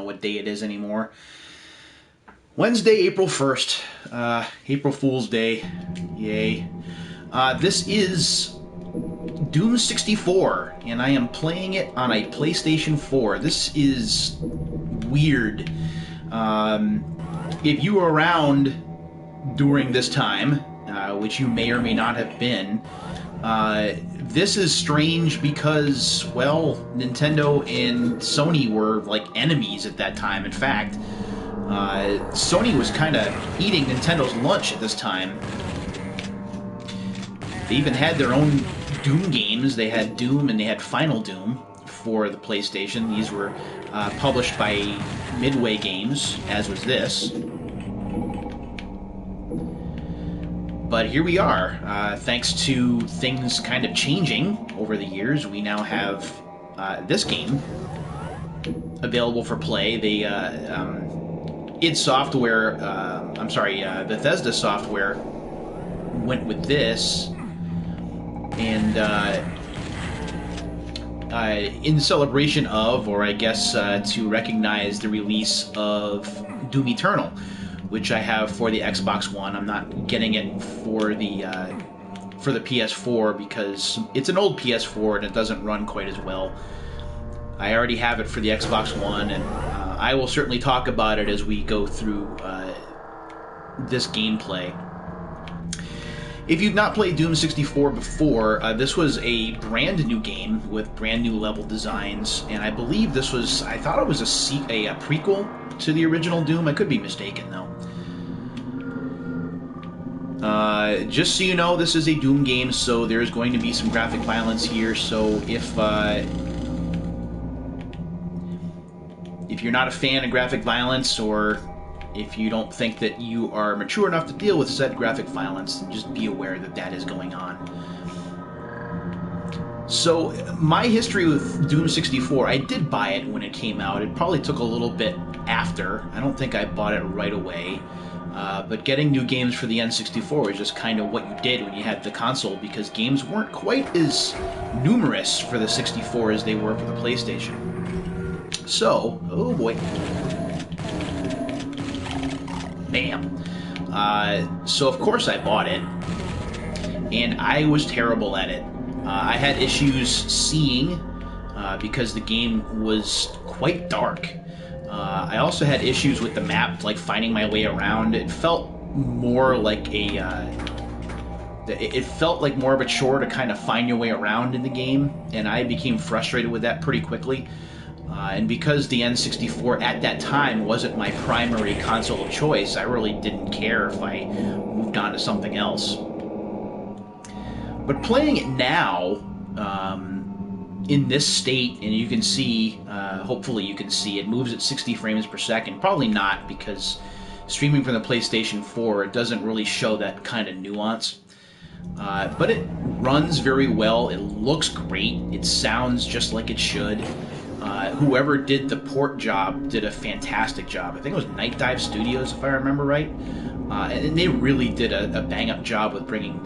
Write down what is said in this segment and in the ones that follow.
what day it is anymore. Wednesday, April 1st. April Fool's Day. Yay. This is Doom 64, and I am playing it on a PlayStation 4. This is weird. If you were around during this time, which you may or may not have been, this is strange because, well, Nintendo and Sony were like enemies at that time. In fact, Sony was kind of eating Nintendo's lunch at this time. They even had their own Doom games. They had Doom and they had Final Doom for the PlayStation. These were published by Midway Games, as was this. But here we are. Thanks to things kind of changing over the years, we now have this game available for play. They, id Software, Bethesda Software went with this, and in celebration of, or I guess to recognize the release of Doom Eternal, which I have for the Xbox One. I'm not getting it for the PS4 because it's an old PS4 and it doesn't run quite as well. I already have it for the Xbox One, and I will certainly talk about it as we go through this gameplay. If you've not played Doom 64 before, this was a brand new game with brand new level designs, and I believe this was, I thought it was a prequel to the original Doom. I could be mistaken, though. Just so you know, this is a Doom game, so there's going to be some graphic violence here, so if you're not a fan of graphic violence, or if you don't think that you are mature enough to deal with said graphic violence, then just be aware that that is going on. So, my history with Doom 64, I did buy it when it came out. It probably took a little bit after. I don't think I bought it right away. But getting new games for the N64 was just kind of what you did when you had the console, because games weren't quite as numerous for the 64 as they were for the PlayStation. So, oh boy. Bam. So of course I bought it, and I was terrible at it. I had issues seeing, because the game was quite dark. I also had issues with the map, like finding my way around. It felt more like it felt like more of a chore to kind of find your way around in the game, and I became frustrated with that pretty quickly. And because the N64 at that time wasn't my primary console of choice, I really didn't care if I moved on to something else. But playing it now, in this state, and you can see, hopefully you can see, it moves at 60 frames per second. Probably not, because streaming from the PlayStation 4, it doesn't really show that kind of nuance. But it runs very well, it looks great, it sounds just like it should. Whoever did the port job did a fantastic job. I think it was Night Dive Studios, if I remember right. And they really did a bang-up job with bringing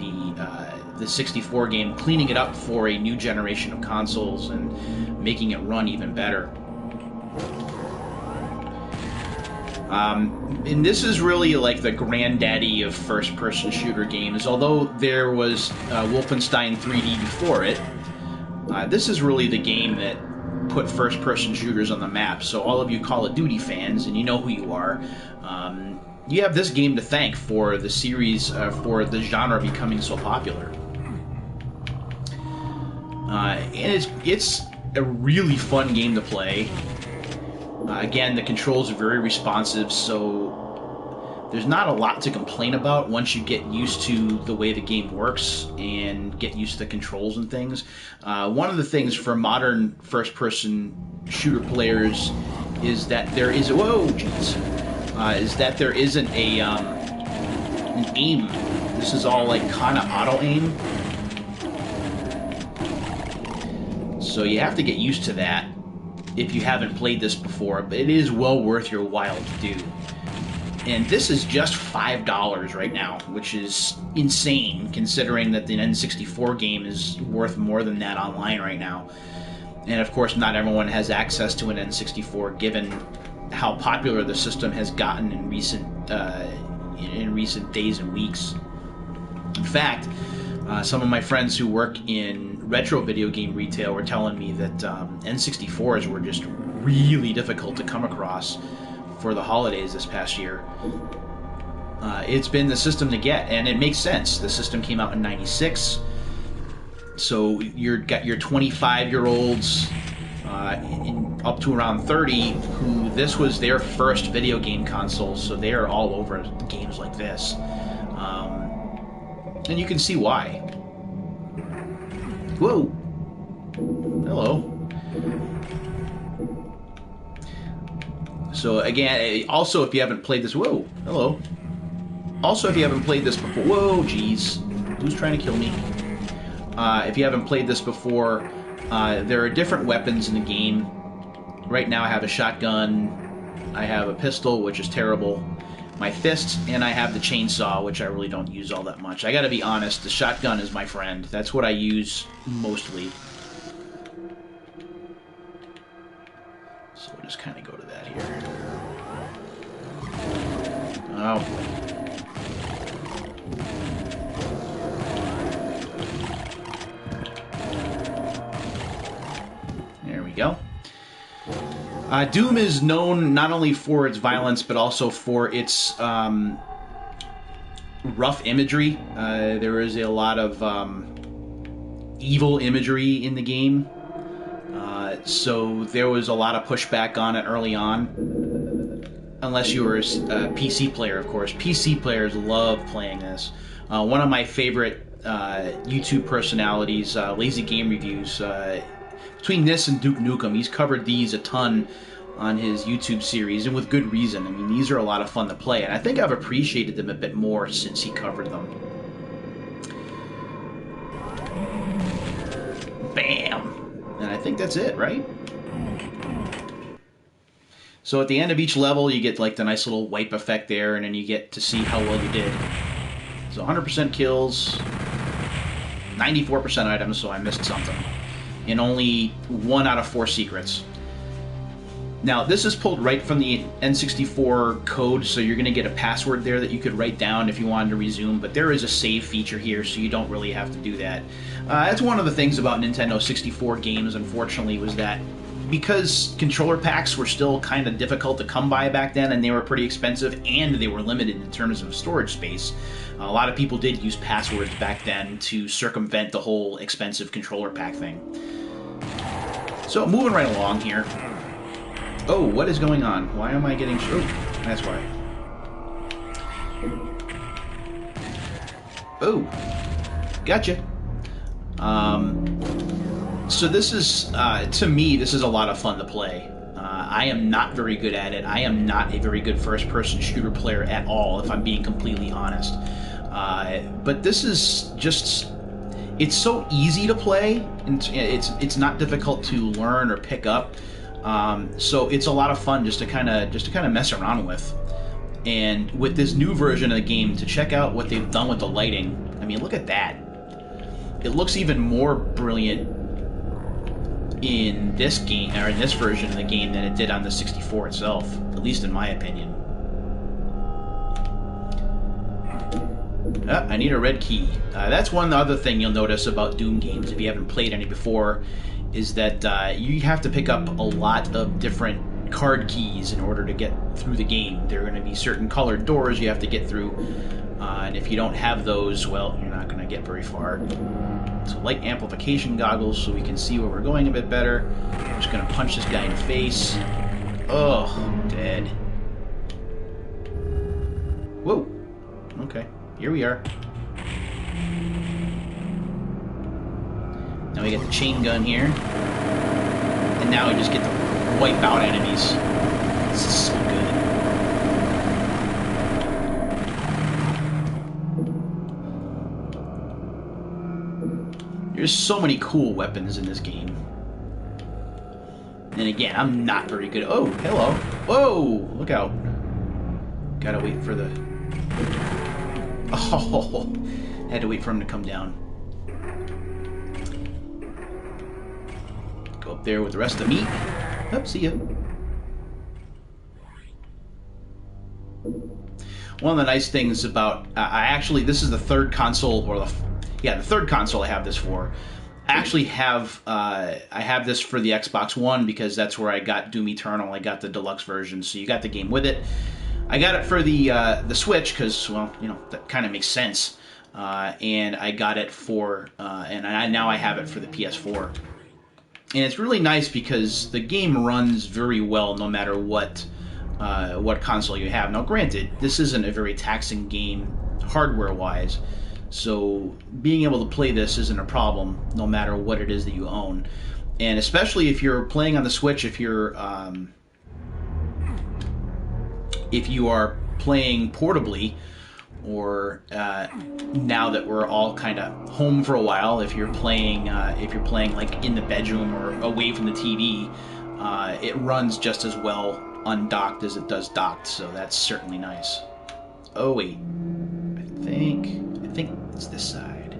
the 64 game, cleaning it up for a new generation of consoles and making it run even better. And this is really like the granddaddy of first-person shooter games. Although there was Wolfenstein 3D before it, this is really the game that put first-person shooters on the map. So all of you Call of Duty fans, and you know who you are, you have this game to thank for the series, for the genre becoming so popular. And it's a really fun game to play. Again, the controls are very responsive, so there's not a lot to complain about once you get used to the way the game works and get used to the controls and things. One of the things for modern first-person shooter players is that there is is that there isn't an aim. This is all like kind of auto aim. So you have to get used to that if you haven't played this before, but it is well worth your while to do. And this is just $5 right now, which is insane considering that the N64 game is worth more than that online right now. And of course, not everyone has access to an N64 given how popular the system has gotten in recent days and weeks. In fact, some of my friends who work in retro video game retail were telling me that N64s were just really difficult to come across for the holidays this past year. It's been the system to get, and it makes sense. The system came out in '96, so you've got your 25-year-olds up to around 30 who this was their first video game console, so they are all over games like this. And you can see why. Whoa! Hello. So again, also if you haven't played this, whoa, hello. Also if you haven't played this before, whoa, jeez, who's trying to kill me? If you haven't played this before, there are different weapons in the game. Right now I have a shotgun, I have a pistol, which is terrible, my fist, and I have the chainsaw, which I really don't use all that much. I gotta be honest, the shotgun is my friend. That's what I use mostly. So we'll just kind of go to that here. Oh boy. There we go. Doom is known not only for its violence, but also for its rough imagery. There is a lot of evil imagery in the game. So there was a lot of pushback on it early on. Unless you were a PC player, of course. PC players love playing this. One of my favorite YouTube personalities, Lazy Game Reviews, between this and Duke Nukem, he's covered these a ton on his YouTube series, and with good reason. I mean, these are a lot of fun to play, and I think I've appreciated them a bit more since he covered them. Bam! And I think that's it, right? So at the end of each level, you get like the nice little wipe effect there, and then you get to see how well you did. So 100% kills, 94% items, so I missed something. And only 1 out of 4 secrets. Now, this is pulled right from the N64 code, so you're going to get a password there that you could write down if you wanted to resume, but there is a save feature here, so you don't really have to do that. That's one of the things about Nintendo 64 games, unfortunately, was that because controller packs were still kind of difficult to come by back then, and they were pretty expensive, and they were limited in terms of storage space, a lot of people did use passwords back then to circumvent the whole expensive controller pack thing. So, moving right along here. Oh, what is going on? Why am I getting... Oh, that's why. Oh, gotcha. So this is, to me, this is a lot of fun to play. I am not very good at it. I am not a very good first-person shooter player at all, if I'm being completely honest. But this is just... It's so easy to play, and it's not difficult to learn or pick up. So it's a lot of fun just to kind of mess around with. And with this new version of the game, to check out what they've done with the lighting, I mean, look at that. It looks even more brilliant in this game, or in this version of the game, than it did on the 64 itself, at least in my opinion. I need a red key. That's one other thing you'll notice about Doom games, if you haven't played any before, is that you have to pick up a lot of different card keys in order to get through the game. There are going to be certain colored doors you have to get through, and if you don't have those, well, you're not going to get very far. So light amplification goggles so we can see where we're going a bit better. I'm just going to punch this guy in the face. Oh, dead. Whoa. Okay, here we are. Now we get the chain gun here. And now we just get to wipe out enemies. This is so good. There's so many cool weapons in this game. And again, I'm not very good. Oh, hello. Whoa! Look out. Gotta wait for the... Oh! Had to wait for him to come down. Go up there with the rest of the meat. Oh, see ya. One of the nice things about I actually this is the third console the third console I have this for. I actually have I have this for the Xbox One because that's where I got Doom Eternal. I got the deluxe version, so you got the game with it. I got it for the Switch because, well, you know, that kind of makes sense. And I got it for now I have it for the PS4. And it's really nice because the game runs very well no matter what console you have. Now, granted, this isn't a very taxing game hardware-wise, so being able to play this isn't a problem no matter what it is that you own. And especially if you're playing on the Switch, if you are playing portably, or now that we're all kind of home for a while, if you're playing like in the bedroom or away from the TV, it runs just as well undocked as it does docked. So that's certainly nice. Oh wait, I think it's this side.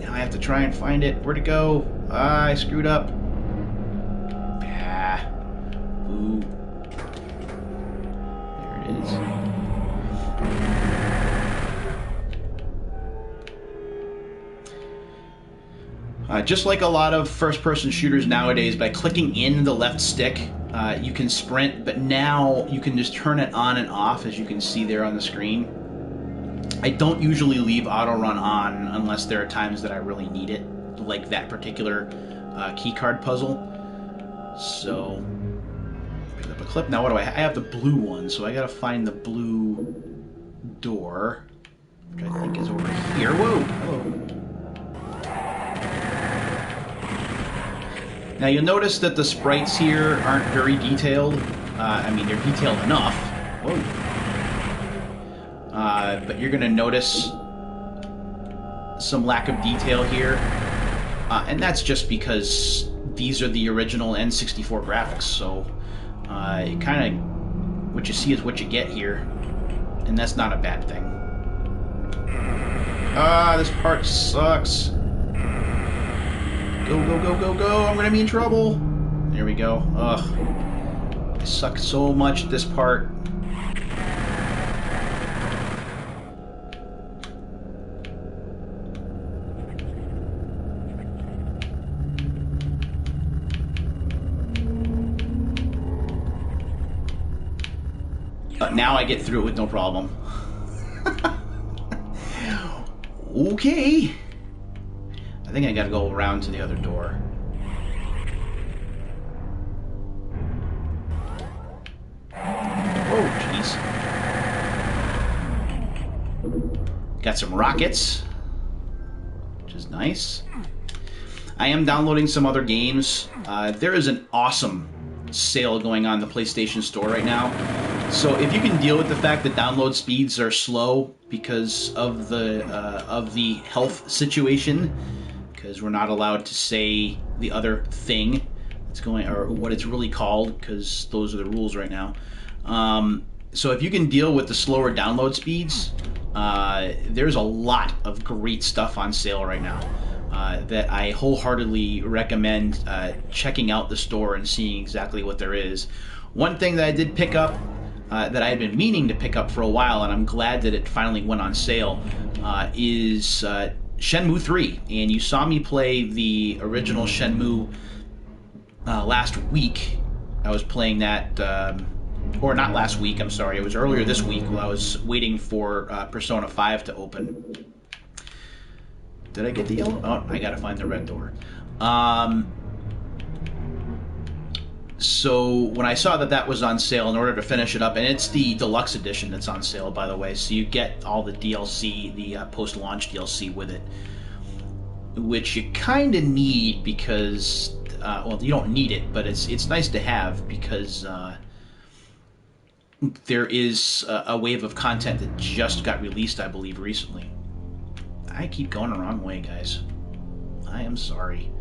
Now I have to try and find it. Where'd it go? I screwed up. Ah. Ooh. There it is. Just like a lot of first-person shooters nowadays, by clicking in the left stick, you can sprint, but now you can just turn it on and off, as you can see there on the screen. I don't usually leave auto-run on unless there are times that I really need it, like that particular keycard puzzle. So, pick up a clip. Now what do I have? I have the blue one, so I gotta find the blue door, which I think is over here. Whoa! Hello. Now you'll notice that the sprites here aren't very detailed. I mean, they're detailed enough. Whoa. But you're going to notice some lack of detail here. And that's just because these are the original N64 graphics. So kind of what you see is what you get here. And that's not a bad thing. This part sucks. Go, go, go, go, go. I'm going to be in trouble. There we go. Ugh. I suck so much at this part. Now I get through it with no problem. Okay. I think I gotta go around to the other door. Oh, jeez. Got some rockets, which is nice. I am downloading some other games. There is an awesome sale going on in the PlayStation Store right now. So if you can deal with the fact that download speeds are slow because of the health situation, because we're not allowed to say the other thing that's going, or what it's really called, because those are the rules right now. So if you can deal with the slower download speeds, there's a lot of great stuff on sale right now that I wholeheartedly recommend checking out the store and seeing exactly what there is. One thing that I did pick up that I had been meaning to pick up for a while, and I'm glad that it finally went on sale, is Shenmue 3, and you saw me play the original Shenmue last week. I was playing that, or not last week, I'm sorry, it was earlier this week while I was waiting for Persona 5 to open. Did I get the yellow? Oh, I gotta find the red door. So when I saw that that was on sale, in order to finish it up, and it's the deluxe edition that's on sale, by the way, so you get all the DLC, the post-launch DLC with it, which you kind of need because, well, you don't need it, but it's nice to have because there is a wave of content that just got released, I believe, recently. I keep going the wrong way, guys. I am sorry.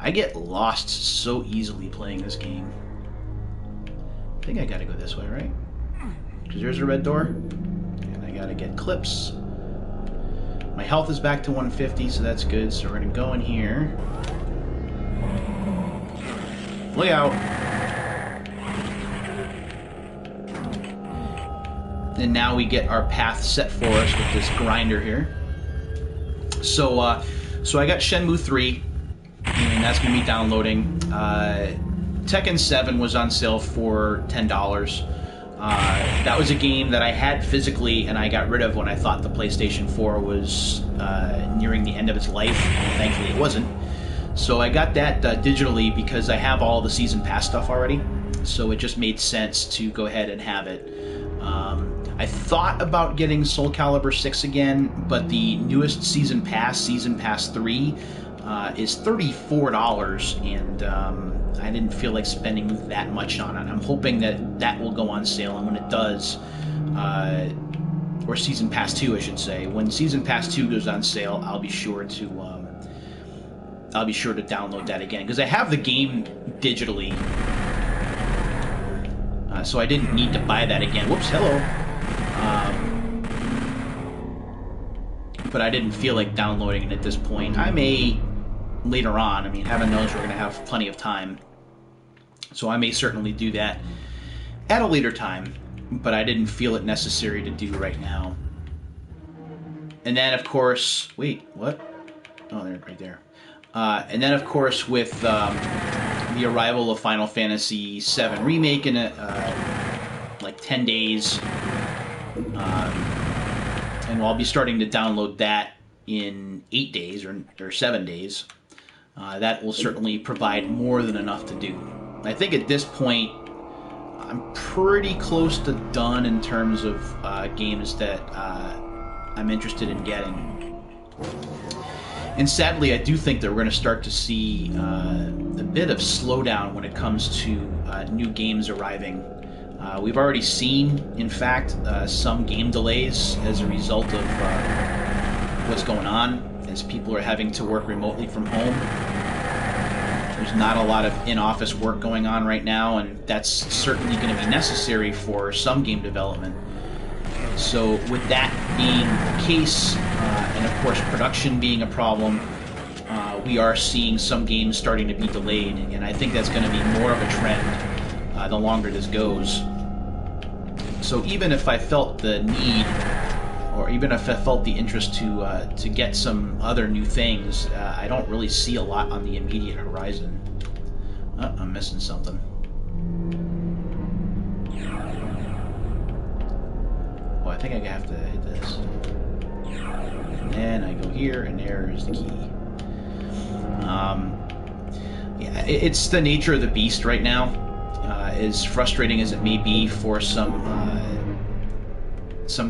I get lost so easily playing this game. I think I gotta go this way, right? Because there's a red door. And I gotta get clips. My health is back to 150, so that's good. So we're gonna go in here. Look out! And now we get our path set for us with this grinder here. So I got Shenmue 3, and that's going to be downloading. Tekken 7 was on sale for $10. That was a game that I had physically, and I got rid of when I thought the PlayStation 4 was nearing the end of its life. Thankfully, it wasn't. So I got that digitally because I have all the Season Pass stuff already. So it just made sense to go ahead and have it. I thought about getting Soul Calibur 6 again, but the newest Season Pass 3, is $34, and I didn't feel like spending that much on it. I'm hoping that that will go on sale, and when it does, or Season Pass 2, I should say, when Season Pass 2 goes on sale, I'll be sure to download that again, because I have the game digitally, so I didn't need to buy that again. Whoops, hello. But I didn't feel like downloading it at this point. I may later on. I mean, heaven knows we're going to have plenty of time. So I may certainly do that at a later time, but I didn't feel it necessary to do right now. And then, of course... Wait, what? Oh, they're right there. And then, of course, with the arrival of Final Fantasy VII Remake in like 10 days... and I'll be starting to download that in 8 days or 7 days. That will certainly provide more than enough to do. I think at this point, I'm pretty close to done in terms of games that I'm interested in getting. And sadly, I do think that we're going to start to see a bit of slowdown when it comes to new games arriving. We've already seen, in fact, some game delays as a result of what's going on, as people are having to work remotely from home. There's not a lot of in-office work going on right now, and that's certainly going to be necessary for some game development. So with that being the case, and of course production being a problem, we are seeing some games starting to be delayed, and I think that's going to be more of a trend the longer this goes. So even if I felt the need, or even if I felt the interest to get some other new things, I don't really see a lot on the immediate horizon. Oh, I'm missing something. Oh, I think I have to hit this. And then I go here, and there is the key. Yeah, it's the nature of the beast right now. As frustrating as it may be for some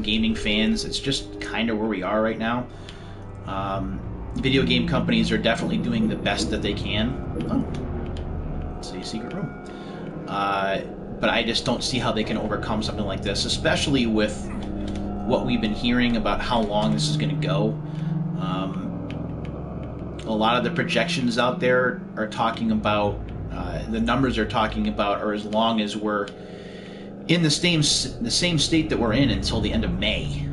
gaming fans, it's just kind of where we are right now. Video game companies are definitely doing the best that they can. Oh, it's a secret room. But I just don't see how they can overcome something like this, especially with what we've been hearing about how long this is going to go. A lot of the projections out there are talking about, the numbers are talking about, are as long as we're in the same state that we're in until the end of May.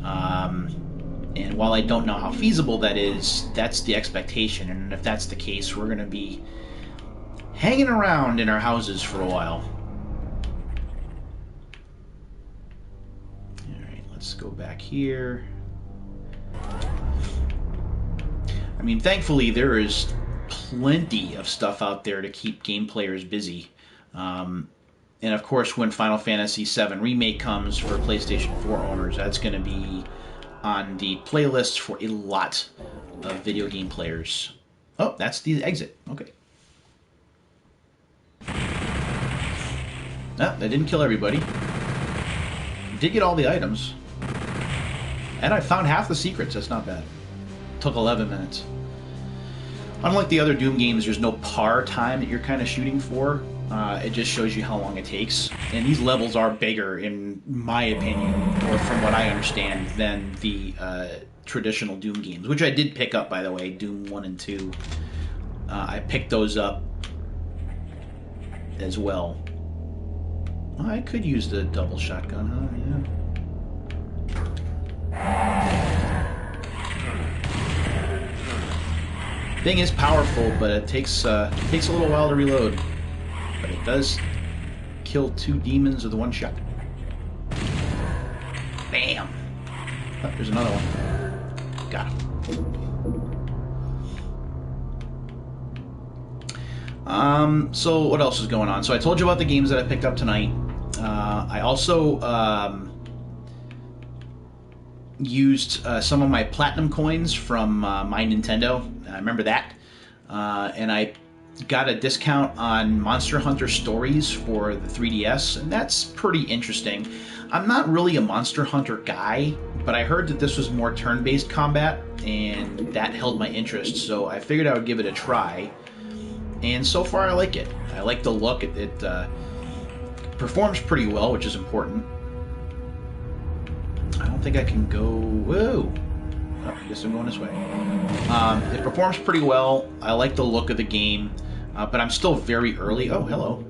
And while I don't know how feasible that is, that's the expectation. And if that's the case, we're going to be hanging around in our houses for a while. Alright, let's go back here. I mean, thankfully, there is plenty of stuff out there to keep game players busy. And of course, when Final Fantasy VII Remake comes for PlayStation 4 owners, that's going to be on the playlist for a lot of video game players. Oh, that's the exit. Okay. No, that didn't kill everybody. Did get all the items. And I found half the secrets. That's not bad. Took 11 minutes. Unlike the other Doom games, there's no par time that you're kind of shooting for. It just shows you how long it takes. And these levels are bigger, in my opinion, or from what I understand, than the traditional Doom games, which I did pick up, by the way, Doom 1 and 2. I picked those up as well. Well, I could use the double shotgun, huh? Yeah. Thing is powerful, but it takes a little while to reload. But it does kill 2 demons with one shot. Bam! Oh, there's another one. Got him. So what else is going on? So I told you about the games that I picked up tonight. I also used some of my platinum coins from my Nintendo. I remember that. And I got a discount on Monster Hunter Stories for the 3DS, and that's pretty interesting. I'm not really a Monster Hunter guy, but I heard that this was more turn-based combat, and that held my interest, so I figured I would give it a try. And so far I like it. I like the look. It performs pretty well, which is important. I don't think I can go... Whoa! Oh, I guess I'm going this way. It performs pretty well. I like the look of the game, but I'm still very early. Oh, hello.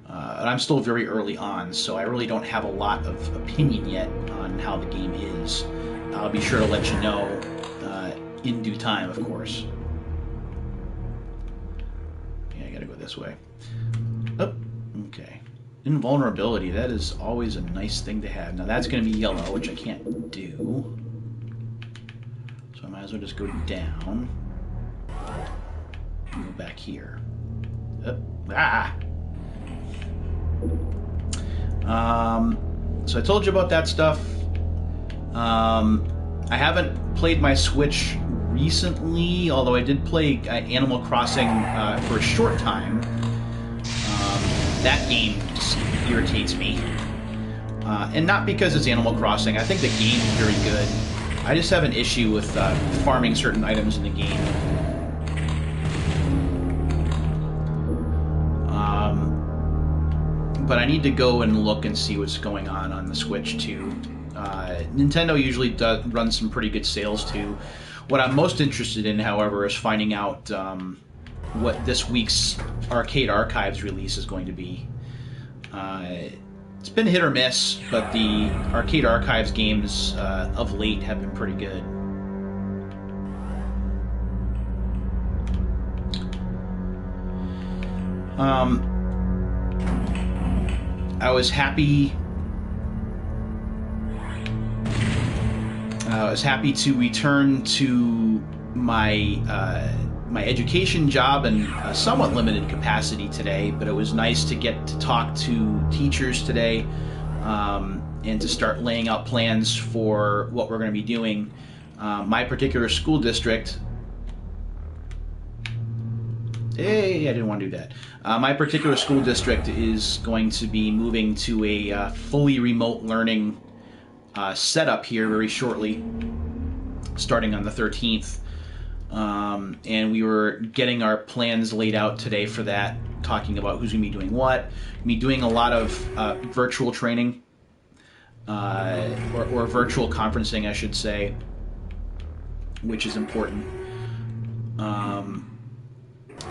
I'm still very early on, so I really don't have a lot of opinion yet on how the game is. I'll be sure to let you know in due time, of course. Yeah, I gotta go this way. Oh, okay. Invulnerability, that is always a nice thing to have. Now that's going to be yellow, which I can't do. So I might as well just go down. And go back here. So I told you about that stuff. I haven't played my Switch recently, although I did play Animal Crossing for a short time. That game just irritates me. And not because it's Animal Crossing. I think the game is very good. I just have an issue with farming certain items in the game. But I need to go and look and see what's going on the Switch too. Nintendo usually run some pretty good sales too. What I'm most interested in, however, is finding out what this week's Arcade Archives release is going to be. It's been hit or miss, but the Arcade Archives games of late have been pretty good. I was happy to return to my my education job in a somewhat limited capacity today, but it was nice to get to talk to teachers today and to start laying out plans for what we're going to be doing. My particular school district... Hey, I didn't want to do that. My particular school district is going to be moving to a fully remote learning setup here very shortly, starting on the 13th. And we were getting our plans laid out today for that, talking about who's going to be doing what. Me doing a lot of virtual training, or virtual conferencing, I should say, which is important.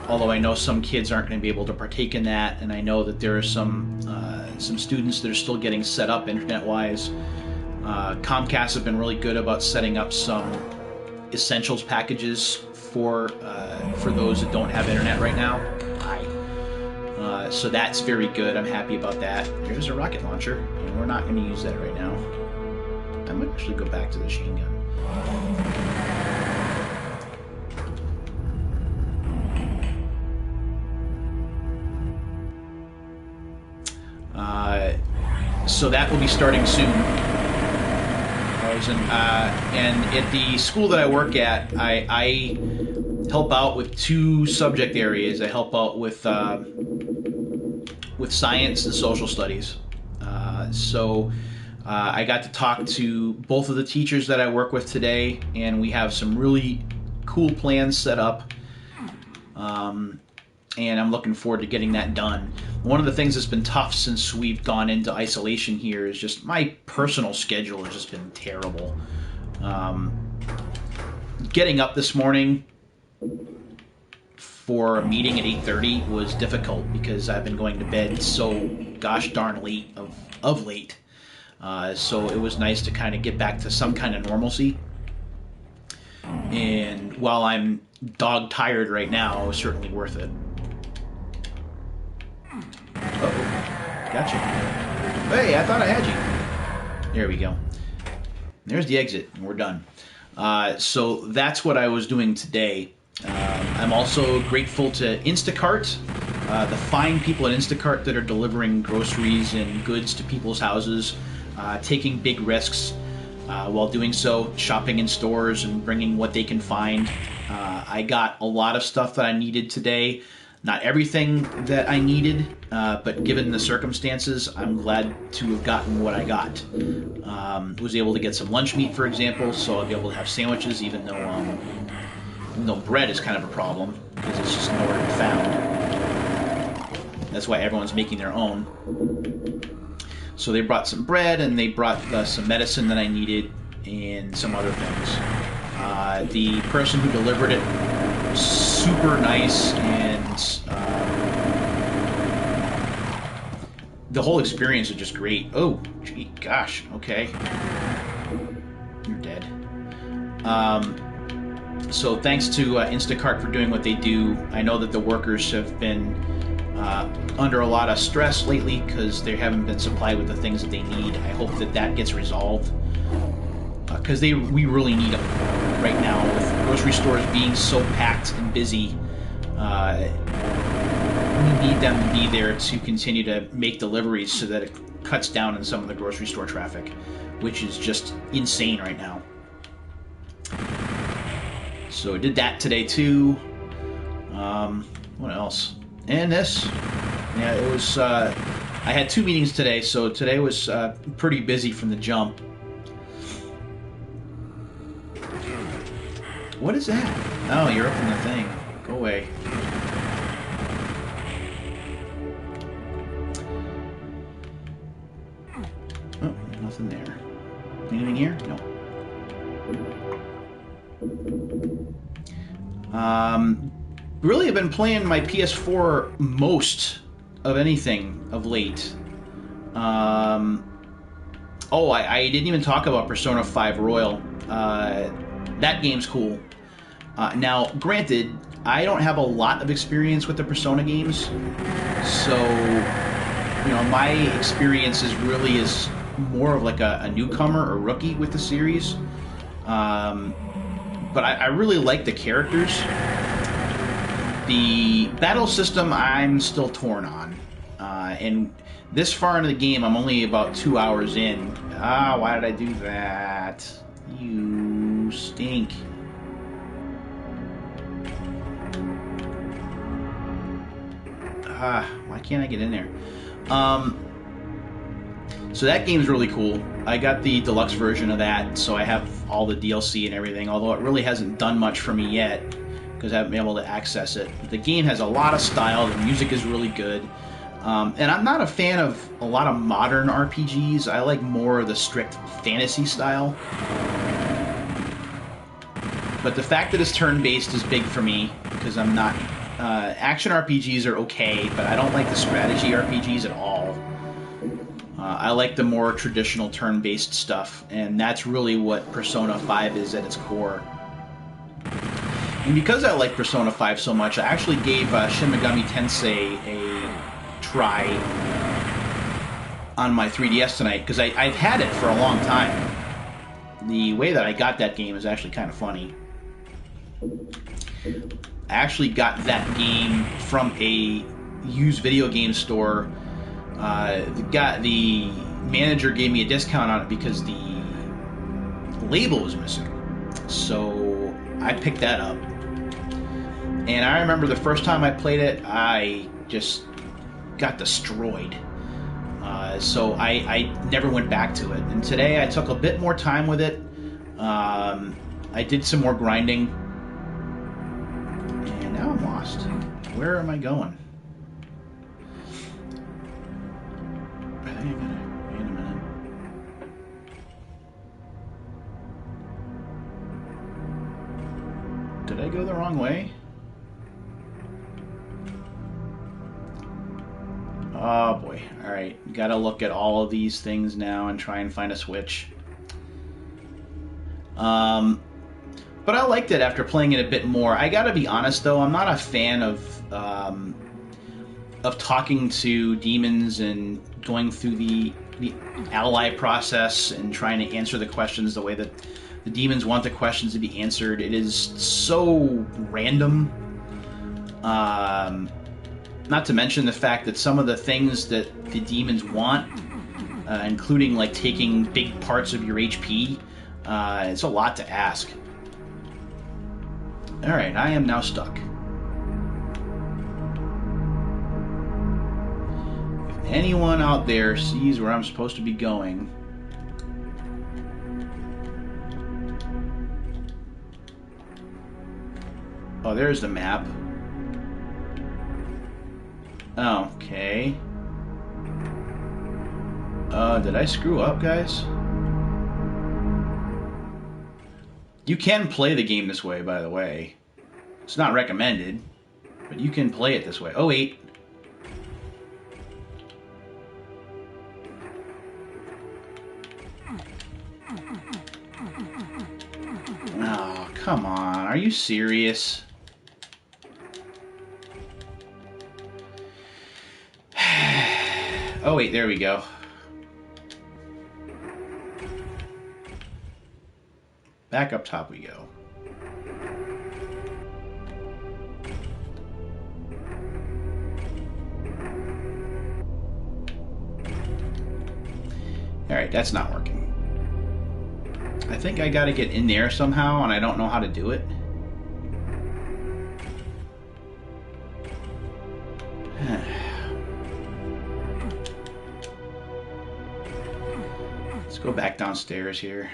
Although I know some kids aren't going to be able to partake in that, and I know that there are some students that are still getting set up internet-wise. Comcast have been really good about setting up some essentials packages for those that don't have internet right now. So that's very good. I'm happy about that. There's a rocket launcher, and we're not going to use that right now. I might actually go back to the machine gun. So that will be starting soon. And at the school that I work at, I help out with two subject areas. I help out with science and social studies. So I got to talk to both of the teachers that I work with today, and we have some really cool plans set up. And I'm looking forward to getting that done. One of the things that's been tough since we've gone into isolation here is just my personal schedule has just been terrible. Getting up this morning for a meeting at 8:30 was difficult because I've been going to bed so gosh darn late of late. So it was nice to kind of get back to some kind of normalcy. And while I'm dog tired right now, it was certainly worth it. Uh-oh. Gotcha. Hey, I thought I had you. There we go. There's the exit, and we're done. So that's what I was doing today. I'm also grateful to Instacart, the fine people at Instacart that are delivering groceries and goods to people's houses, taking big risks while doing so, shopping in stores and bringing what they can find. I got a lot of stuff that I needed today. Not everything that I needed, but given the circumstances, I'm glad to have gotten what I got. Was able to get some lunch meat, for example, so I'll be able to have sandwiches, even though bread is kind of a problem, because it's just nowhere to be found. That's why everyone's making their own. So they brought some bread, and they brought some medicine that I needed, and some other things. The person who delivered it, super nice, and the whole experience was just great. Oh, gee, gosh, okay. You're dead. So thanks to Instacart for doing what they do. I know that the workers have been under a lot of stress lately because they haven't been supplied with the things that they need. I hope that that gets resolved because we really need them right now with grocery stores being so packed and busy. We need them to be there to continue to make deliveries so that it cuts down on some of the grocery store traffic, which is just insane right now. So I did that today too. What else? And this. Yeah, it was. I had 2 meetings today, so today was pretty busy from the jump. What is that? Oh, you're up in the thing. Go away. Oh, nothing there. Anything here? No. Really have been playing my PS4 most of anything of late. Oh, I didn't even talk about Persona 5 Royal. That game's cool. Now, granted, I don't have a lot of experience with the Persona games, so my experience is more of like a newcomer or rookie with the series. But I really like the characters. The battle system I'm still torn on. And this far into the game, I'm only about 2 hours in. Why did I do that? You stink. Why can't I get in there? So that game's really cool. I got the deluxe version of that, so I have all the DLC and everything, although it really hasn't done much for me yet, because I haven't been able to access it. But the game has a lot of style, the music is really good. And I'm not a fan of a lot of modern RPGs. I like more of the strict fantasy style. But the fact that it's turn-based is big for me, because I'm not... action RPGs are okay, but I don't like the strategy RPGs at all. I like the more traditional turn-based stuff, and that's really what Persona 5 is at its core. And because I like Persona 5 so much, I actually gave Shin Megami Tensei a try on my 3DS tonight, because I've had it for a long time. The way that I got that game is actually kind of funny. I actually got that game from a used video game store. The manager gave me a discount on it because the label was missing. So I picked that up. And I remember the first time I played it, I just got destroyed. So I never went back to it. And today I took a bit more time with it. I did some more grinding. And now I'm lost. Where am I going? I think I gotta... Wait a minute. Did I go the wrong way? Oh boy. Alright. Gotta look at all of these things now and try and find a switch. But I liked it after playing it a bit more. I gotta be honest though, I'm not a fan of of talking to demons and going through the ally process and trying to answer the questions the way that the demons want the questions to be answered. It is so random. Not to mention the fact that some of the things that the demons want, including like taking big parts of your HP, it's a lot to ask. Alright, I am now stuck. If anyone out there sees where I'm supposed to be going... Oh, there's the map. Okay. Did I screw up, guys? You can play the game this way, by the way. It's not recommended, but you can play it this way. Oh, wait. Oh, come on. Are you serious? Oh, wait, there we go. Back up top we go. Alright, that's not working. I think I gotta get in there somehow, and I don't know how to do it. Let's go back downstairs here.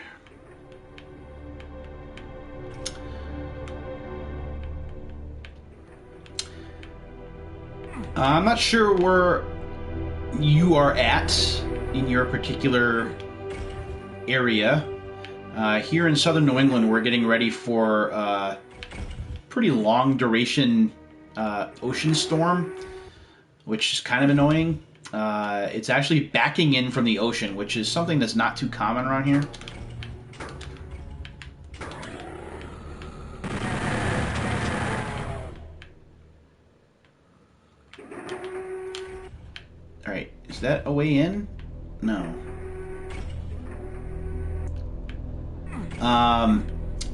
I'm not sure where you are at in your particular area. Here in southern New England, we're getting ready for a pretty long duration ocean storm, which is kind of annoying. It's actually backing in from the ocean, which is something that's not too common around here. Alright, is that a way in? No.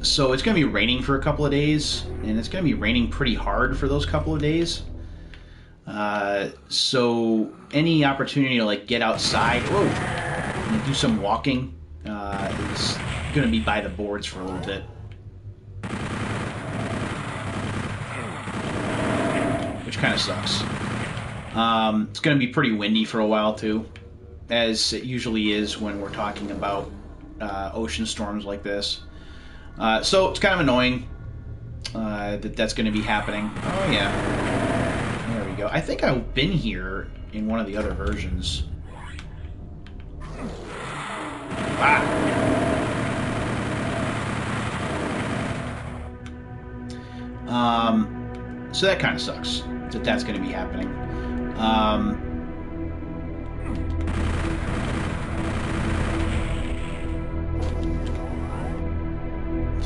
So it's going to be raining for a couple of days, and it's going to be raining pretty hard for those couple of days. So any opportunity to like get outside, whoa, and do some walking is going to be by the boards for a little bit. Which kind of sucks. It's going to be pretty windy for a while too, as it usually is when we're talking about ocean storms like this. So it's kind of annoying that's going to be happening. Oh yeah, there we go. I think I've been here in one of the other versions. Ah! So that kind of sucks that that's going to be happening. I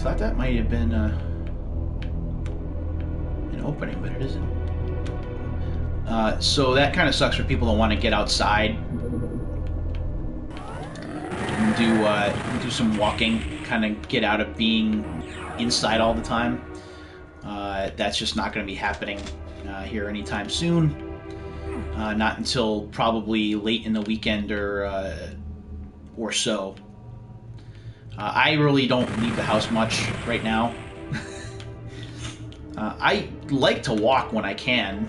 thought that might have been an opening, but it isn't. So that kind of sucks for people that want to get outside and do some walking, kind of get out of being inside all the time. That's just not going to be happening here anytime soon. Not until probably late in the weekend or so. I really don't leave the house much right now. I like to walk when I can,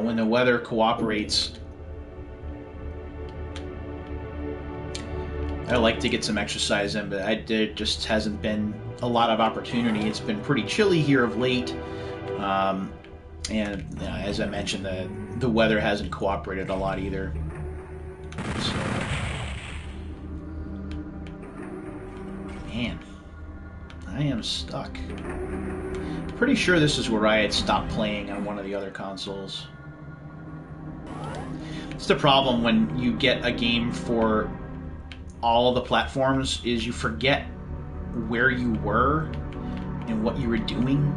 when the weather cooperates. I like to get some exercise in, but there just hasn't been a lot of opportunity. It's been pretty chilly here of late, and as I mentioned, the weather hasn't cooperated a lot either. So, man, I am stuck. Pretty sure this is where I had stopped playing on one of the other consoles. It's the problem when you get a game for all the platforms, is you forget where you were and what you were doing.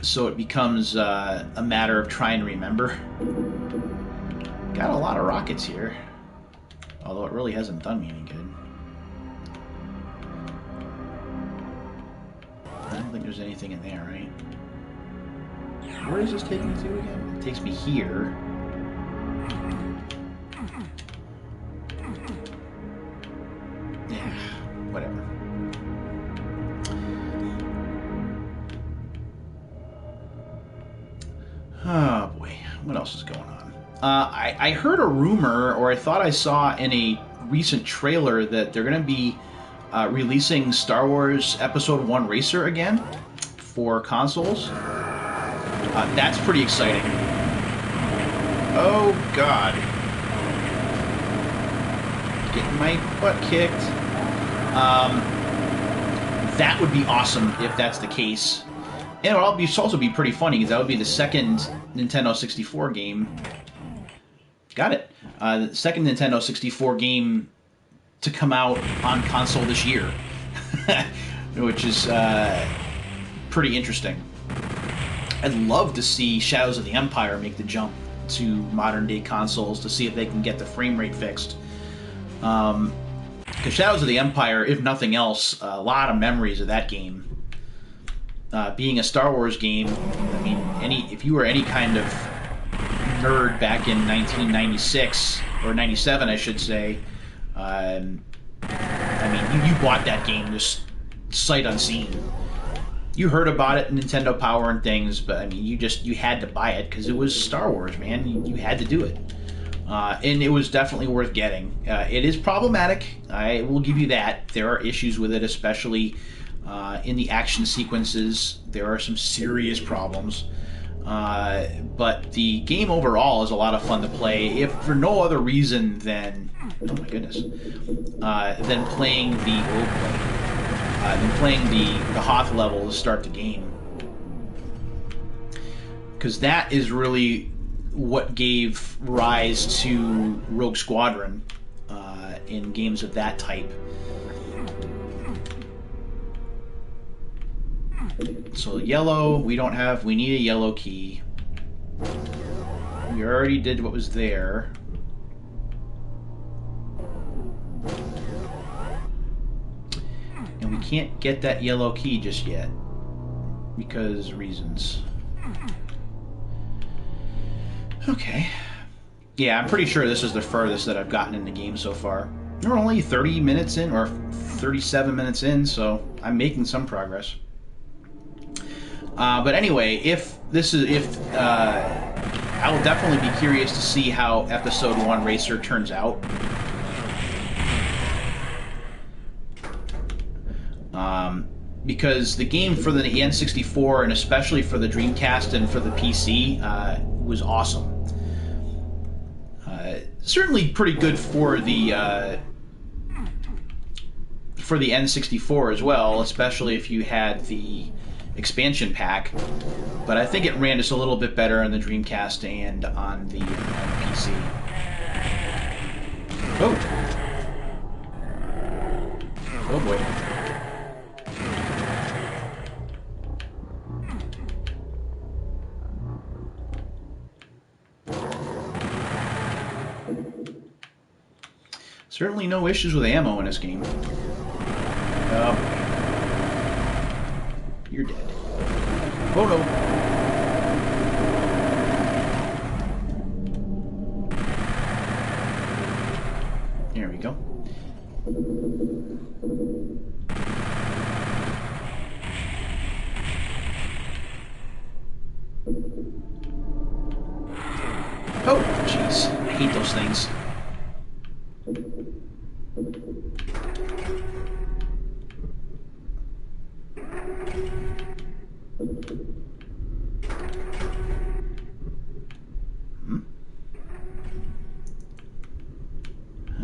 so it becomes a matter of trying to remember. Got a lot of rockets here, although it really hasn't done me any good. I don't think there's anything in there, right? Where does this take me to again? It takes me here. Yeah, whatever. Oh boy, what else is going on? I heard a rumor, or I thought I saw in a recent trailer, that they're going to be releasing Star Wars Episode 1 Racer again for consoles. That's pretty exciting. Oh god. Getting my butt kicked. That would be awesome if that's the case. And it would also be pretty funny, because that would be the second Nintendo 64 game. Got it. The second Nintendo 64 game to come out on console this year. Which is pretty interesting. I'd love to see Shadows of the Empire make the jump to modern-day consoles to see if they can get the frame rate fixed. Because Shadows of the Empire, if nothing else, a lot of memories of that game. Being a Star Wars game, I mean, if you were any kind of nerd back in 1996, or 97, I should say, I mean, you bought that game just sight unseen. You heard about it in Nintendo Power and things, but I mean, you had to buy it because it was Star Wars, man. You had to do it. And it was definitely worth getting. It is problematic, I will give you that. There are issues with it, especially in the action sequences. There are some serious problems. But the game overall is a lot of fun to play, if for no other reason than, oh my goodness, than playing the Hoth level to start the game. Because that is really what gave rise to Rogue Squadron in games of that type. So yellow, we need a yellow key. We already did what was there. And we can't get that yellow key just yet, because reasons. Okay. Yeah, I'm pretty sure this is the furthest that I've gotten in the game so far. We're only 30 minutes in, or 37 minutes in, so I'm making some progress. But anyway, I will definitely be curious to see how Episode 1 Racer turns out. Because the game for the N64, and especially for the Dreamcast and for the PC, was awesome. Certainly pretty good for the N64 as well, especially if you had the expansion pack, but I think it ran just a little bit better on the Dreamcast and on the PC. Oh! Oh boy. Certainly no issues with ammo in this game. Oh boy. You're dead. Oh no. There we go. Oh, jeez. I hate those things.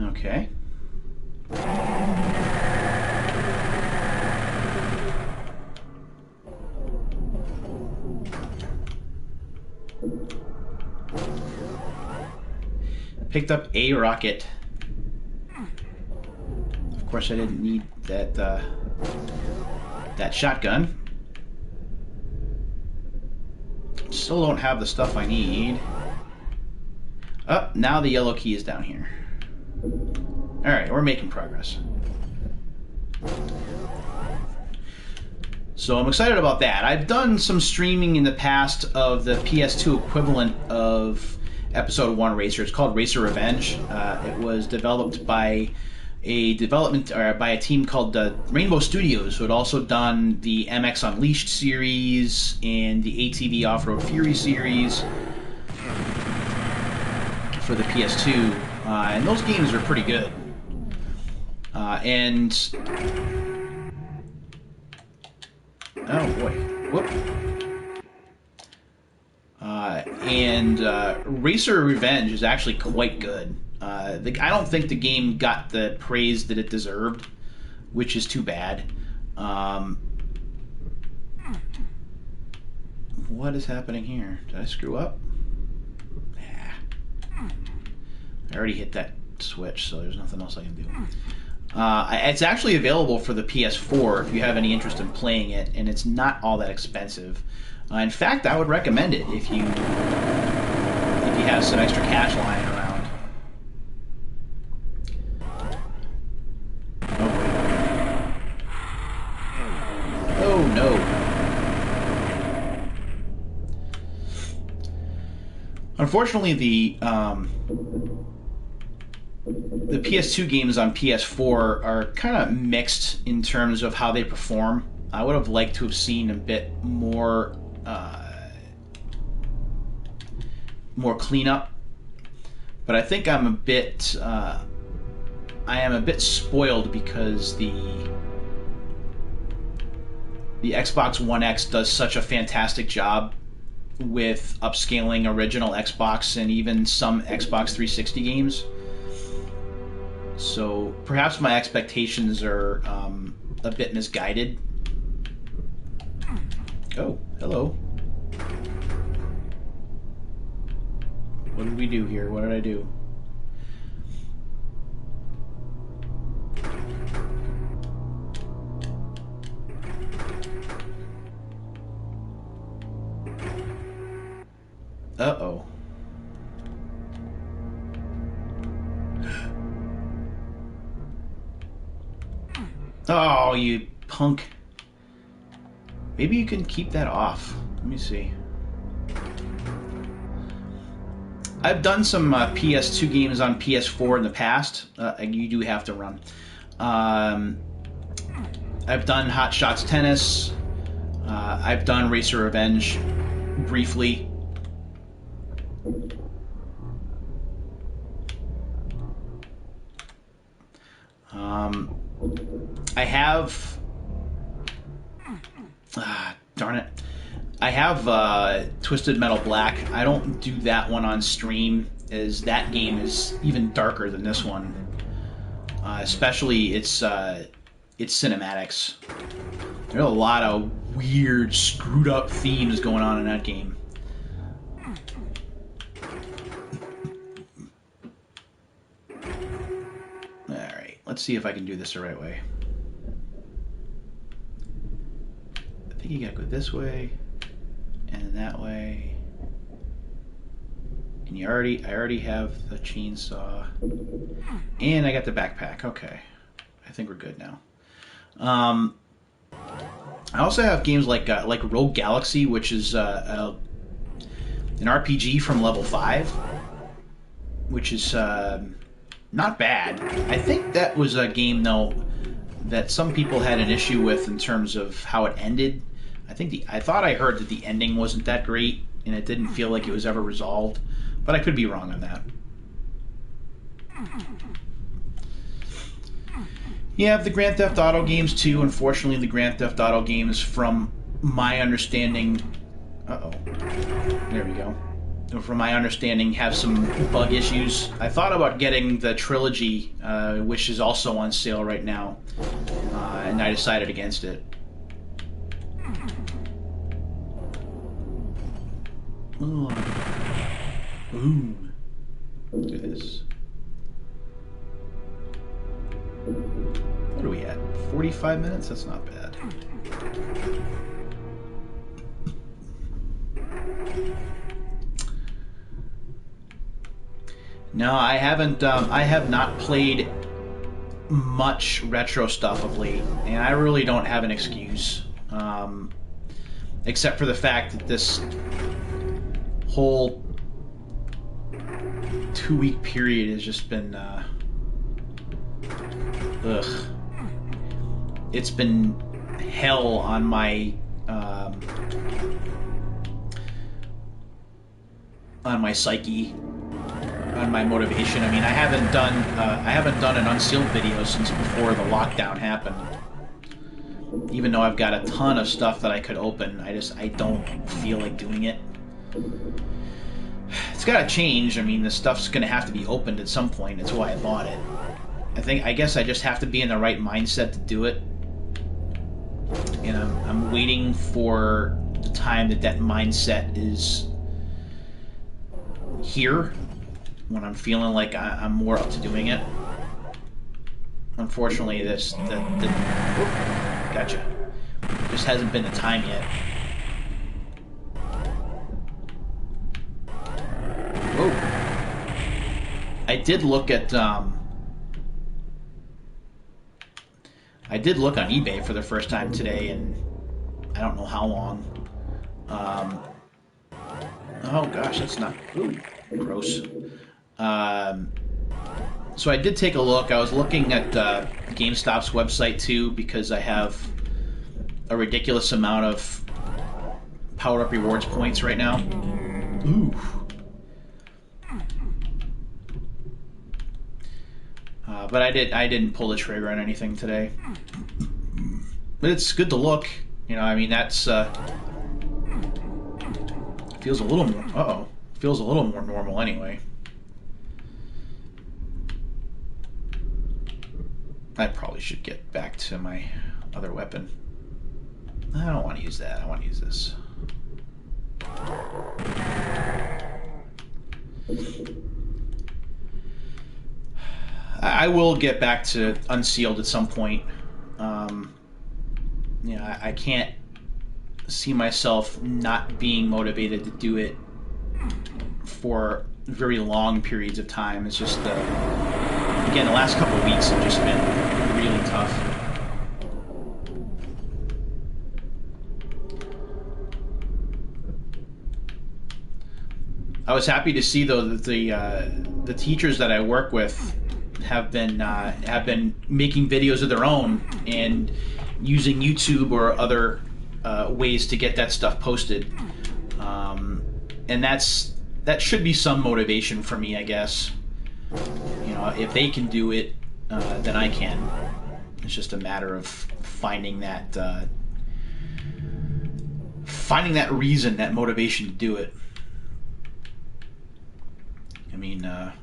Okay. Picked up a rocket. Of course, I didn't need that that shotgun. Still don't have the stuff I need. Oh, now the yellow key is down here. Alright, we're making progress. So I'm excited about that. I've done some streaming in the past of the PS2 equivalent of Episode 1 Racer. It's called Racer Revenge. It was developed by a team called Rainbow Studios, who had also done the MX Unleashed series and the ATV Off-Road Fury series for the PS2. And those games are pretty good. Oh boy. Whoop. Racer Revenge is actually quite good. I don't think the game got the praise that it deserved, which is too bad. What is happening here? Did I screw up? Nah. I already hit that switch, so there's nothing else I can do. It's actually available for the PS4 if you have any interest in playing it, and it's not all that expensive. In fact, I would recommend it if you have some extra cash lying around. Oh no. Unfortunately, the PS2 games on PS4 are kind of mixed in terms of how they perform. I would have liked to have seen a bit more cleanup, but I think I am a bit spoiled because the Xbox One X does such a fantastic job with upscaling original Xbox and even some Xbox 360 games. So perhaps my expectations are a bit misguided. Oh, hello. What did we do here? What did I do? Uh-oh. Oh, you punk. Maybe you can keep that off. Let me see. I've done some PS2 games on PS4 in the past. You do have to run. I've done Hot Shots Tennis. I've done Racer Revenge briefly. I have... darn it. I have Twisted Metal Black. I don't do that one on stream, as that game is even darker than this one. Especially its cinematics. There are a lot of weird, screwed up themes going on in that game. Alright, let's see if I can do this the right way. I think you gotta go this way, and then that way. And I already have the chainsaw. And I got the backpack. Okay. I think we're good now. I also have games like Rogue Galaxy, which is an RPG from level 5, which is not bad. I think that was a game, though, that some people had an issue with in terms of how it ended. I thought I heard that the ending wasn't that great, and it didn't feel like it was ever resolved, but I could be wrong on that. You have the Grand Theft Auto games too. Unfortunately, the Grand Theft Auto games, from my understanding... Uh-oh. There we go. From my understanding, have some bug issues. I thought about getting the trilogy, which is also on sale right now, and I decided against it. Ooh. Look at this. What are we at? 45 minutes? That's not bad. No, I haven't. I have not played much retro stuff of late, and I really don't have an excuse, except for the fact that this whole 2-week period has just been, ugh. It's been hell on my psyche, on my motivation. I mean, I haven't done an unsealed video since before the lockdown happened. Even though I've got a ton of stuff that I could open, I don't feel like doing it. It's got to change. I mean, this stuff's going to have to be opened at some point. That's why I bought it. I guess I just have to be in the right mindset to do it. And I'm waiting for the time that mindset is here, when I'm feeling like I'm more up to doing it. Unfortunately, gotcha. Just hasn't been the time yet. Whoa. I did look at I did look on eBay for the first time today, and I don't know how long. Oh gosh, that's not... Ooh, gross. So I did take a look. I was looking at GameStop's website too, because I have a ridiculous amount of power-up rewards points right now. Ooh. But I didn't pull the trigger on anything today. But it's good to look. You know, I mean, that's feels a little more... Feels a little more normal anyway. I probably should get back to my other weapon. I don't want to use that. I want to use this. I will get back to Unsealed at some point. You know, I can't see myself not being motivated to do it for very long periods of time. It's just, again, the last couple of weeks have just been really tough. I was happy to see, though, that the teachers that I work with have been making videos of their own and using YouTube or other ways to get that stuff posted, and that should be some motivation for me, I guess. You know, if they can do it, then I can. It's just a matter of finding that reason, that motivation to do it. I mean, I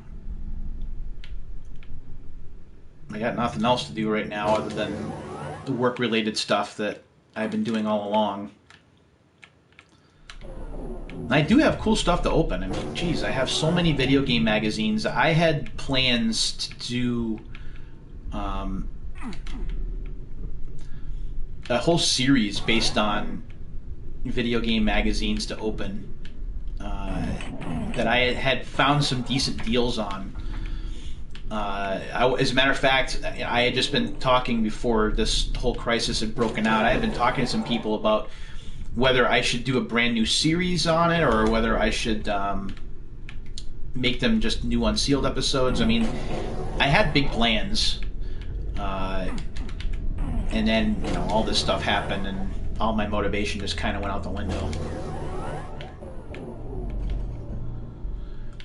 got nothing else to do right now other than the work-related stuff that I've been doing all along. And I do have cool stuff to open. I mean, geez, I have so many video game magazines. I had plans to do a whole series based on video game magazines to open that I had found some decent deals on. As a matter of fact, I had just been talking before this whole crisis had broken out. I had been talking to some people about whether I should do a brand new series on it or whether I should make them just new Unsealed episodes. I mean, I had big plans, and then, you know, all this stuff happened and all my motivation just kind of went out the window.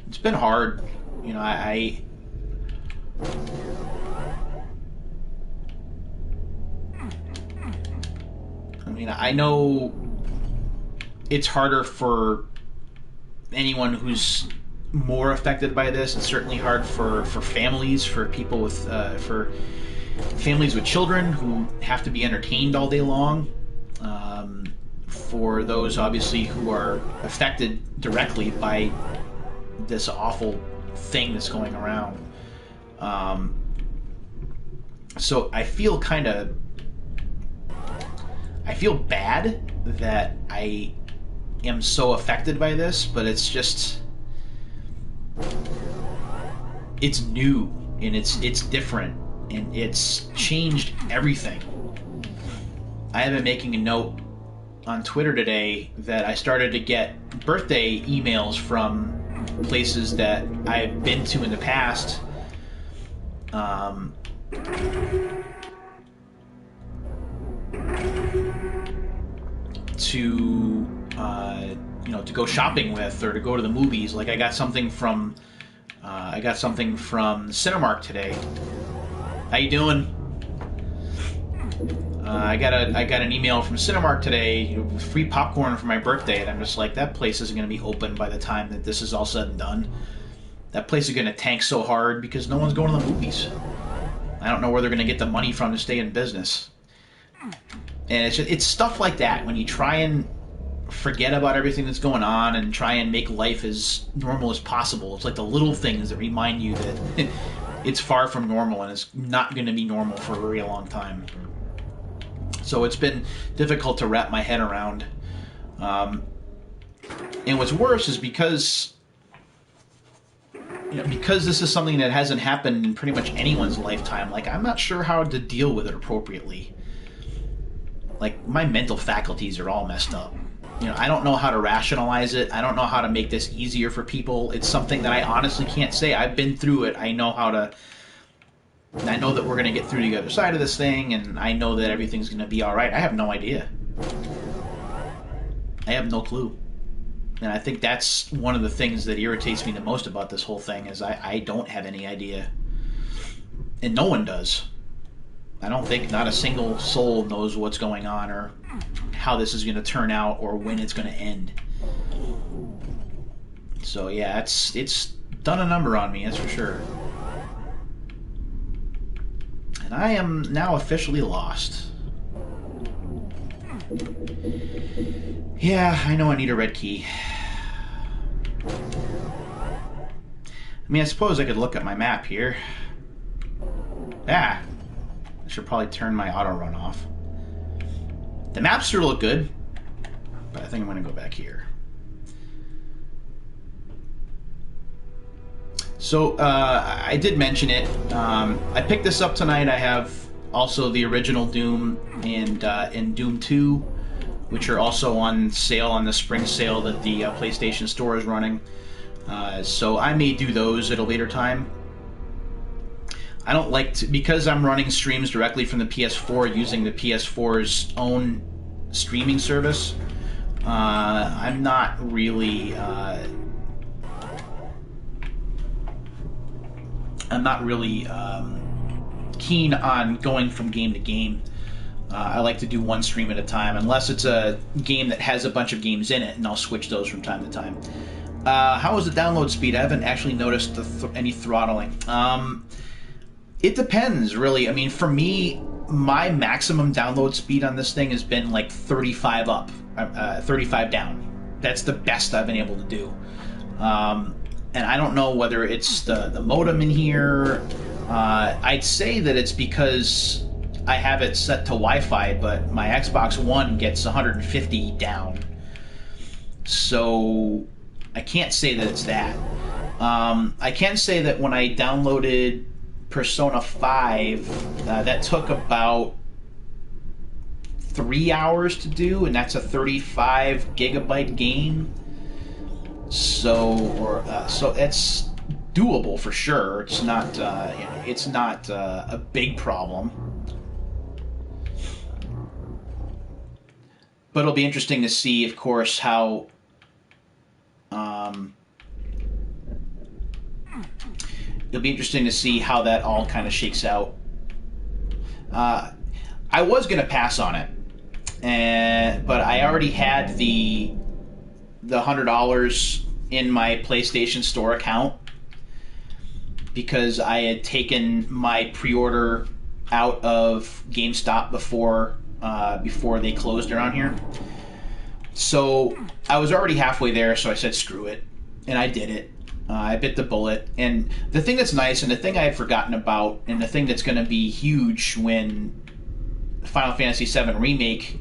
It's been hard. You know, I mean, I know it's harder for anyone who's more affected by this. It's certainly hard for families, for people with for families with children who have to be entertained all day long. For those, obviously, who are affected directly by this awful thing that's going around. So I feel bad that I am so affected by this, but it's just, it's new and it's different and it's changed everything. I have been making a note on Twitter today that I started to get birthday emails from places that I've been to in the past. To go shopping with or to go to the movies. Like I got something from Cinemark today. How you doing? I got an email from Cinemark today, with free popcorn for my birthday, and I'm just like, that place isn't going to be open by the time that this is all said and done. That place is going to tank so hard because no one's going to the movies. I don't know where they're going to get the money from to stay in business. And it's stuff like that when you try and forget about everything that's going on and try and make life as normal as possible. It's like the little things that remind you that it's far from normal and it's not going to be normal for a very long time. So it's been difficult to wrap my head around. And what's worse is because this is something that hasn't happened in pretty much anyone's lifetime. Like, I'm not sure how to deal with it appropriately. Like, my mental faculties are all messed up. I don't know how to rationalize it. I don't know how to make this easier for people. It's something that I honestly can't say. I've been through it. I know that we're going to get through to the other side of this thing, and I know that everything's going to be all right. I have no idea. I have no clue. And I think that's one of the things that irritates me the most about this whole thing is I don't have any idea. And no one does. I don't think not a single soul knows what's going on or how this is going to turn out or when it's going to end. So yeah, it's done a number on me, that's for sure. And I am now officially lost. Yeah, I know I need a red key. I mean, I suppose I could look at my map here. I should probably turn my auto run off. The maps sure look good, but I think I'm going to go back here. So, I did mention it. I picked this up tonight. I have also the original Doom and Doom 2, which are also on sale on the spring sale that the PlayStation Store is running. So I may do those at a later time. I don't like to, because I'm running streams directly from the PS4 using the PS4's own streaming service. I'm not really keen on going from game to game. I like to do one stream at a time, unless it's a game that has a bunch of games in it, and I'll switch those from time to time. How is the download speed? I haven't actually noticed any throttling. It depends, really. I mean, for me, my maximum download speed on this thing has been like 35 up, 35 down. That's the best I've been able to do. And I don't know whether it's the modem in here. I'd say that it's because I have it set to Wi-Fi, but my Xbox One gets 150 down. So I can't say that it's that. I can say that when I downloaded Persona 5, that took about 3 hours to do, and that's a 35 gigabyte game. So it's doable for sure. It's not a big problem. But it'll be interesting to see, of course, how that all kind of shakes out. I was going to pass on it, but I already had the $100 in my PlayStation Store account because I had taken my pre-order out of GameStop before they closed around here. So I was already halfway there, so I said screw it, and I did it. I bit the bullet. And the thing that's nice, and the thing I had forgotten about, and the thing that's going to be huge when Final Fantasy VII Remake,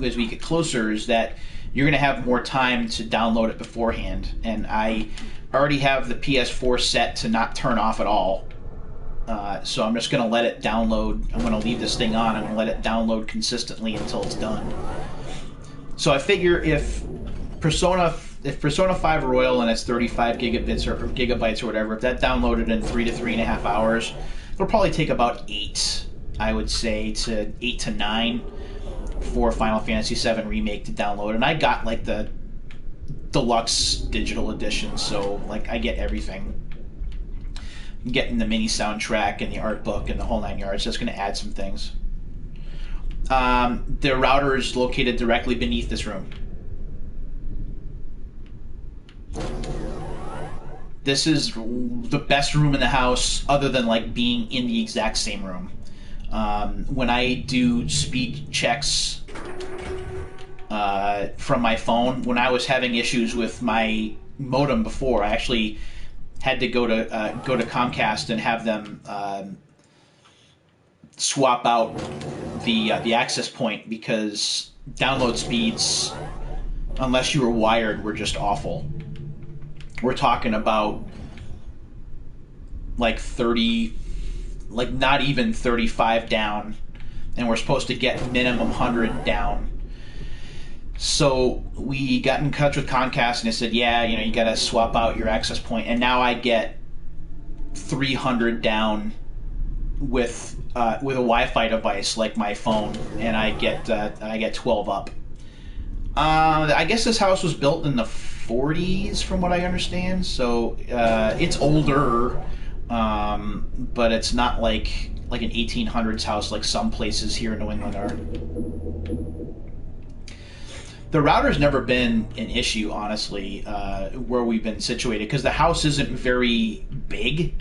as we get closer, is that you're going to have more time to download it beforehand. And I already have the PS4 set to not turn off at all. So I'm just going to let it download. I'm going to leave this thing on. I'm going to let it download consistently until it's done. So I figure if Persona 5 Royal and it's 35 gigabits or gigabytes or whatever, if that downloaded in 3 to 3.5 hours, it'll probably take about 8, I would say, to 8 to 9 for Final Fantasy VII Remake to download. And I got like the deluxe digital edition, so like I get everything. I'm getting the mini soundtrack and the art book and the whole 9 yards. That's going to add some things. The router is located directly beneath this room. This is the best room in the house, other than like being in the exact same room. When I do speed checks from my phone, when I was having issues with my modem before, I actually had to go to Comcast and have them swap out the access point, because download speeds, unless you were wired, were just awful. We're talking about like 30, like not even 35 down, and we're supposed to get minimum 100 down. So we got in touch with Comcast, and they said, yeah, you got to swap out your access point. And now I get 300 down with a Wi-Fi device like my phone, and I get 12 up. I guess this house was built in the 40s, from what I understand. So it's older, but it's not like an 1800s house like some places here in New England are. The router's never been an issue, honestly, where we've been situated, because the house isn't very big.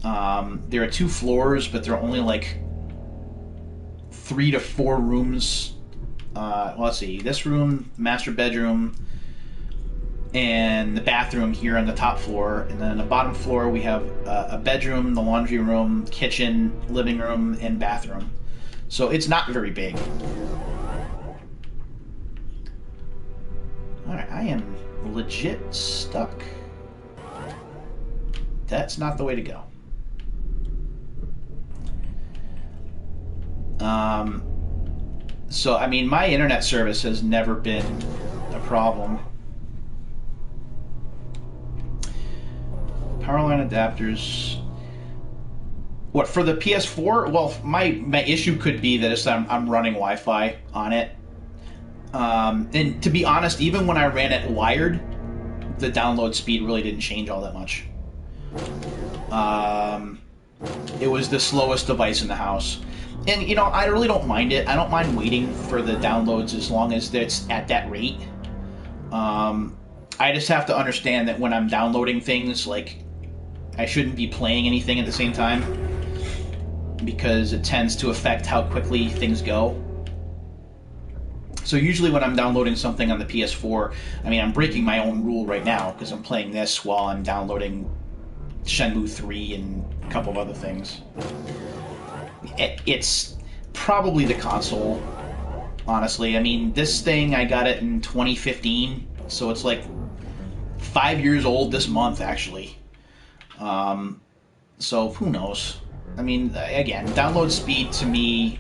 There are 2 floors, but there are only like 3 to 4 rooms. Well, let's see, this room, master bedroom, and the bathroom here on the top floor. And then on the bottom floor, we have a bedroom, the laundry room, kitchen, living room, and bathroom. So it's not very big. Alright, I am legit stuck. That's not the way to go. So, I mean, my internet service has never been a problem. Powerline adapters. What, for the PS4? Well, my issue could be that I'm running Wi-Fi on it. And to be honest, even when I ran it wired, the download speed really didn't change all that much. It was the slowest device in the house. And, I really don't mind it. I don't mind waiting for the downloads as long as it's at that rate. I just have to understand that when I'm downloading things, like, I shouldn't be playing anything at the same time, because it tends to affect how quickly things go. So usually when I'm downloading something on the PS4, I mean, I'm breaking my own rule right now, because I'm playing this while I'm downloading Shenmue 3 and a couple of other things. It's probably the console, honestly. I mean, this thing, I got it in 2015, so it's like 5 years old this month, actually. So who knows? I mean, again, download speed to me,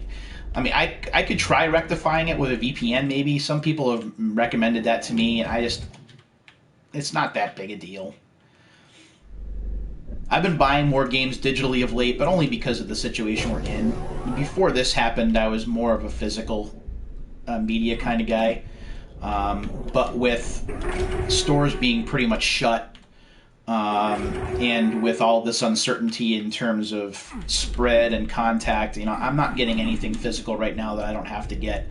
I mean, I could try rectifying it with a VPN, maybe. Some people have recommended that to me, and it's not that big a deal. I've been buying more games digitally of late, but only because of the situation we're in. Before this happened, I was more of a physical media kind of guy. But with stores being pretty much shut, and with all this uncertainty in terms of spread and contact, I'm not getting anything physical right now that I don't have to get,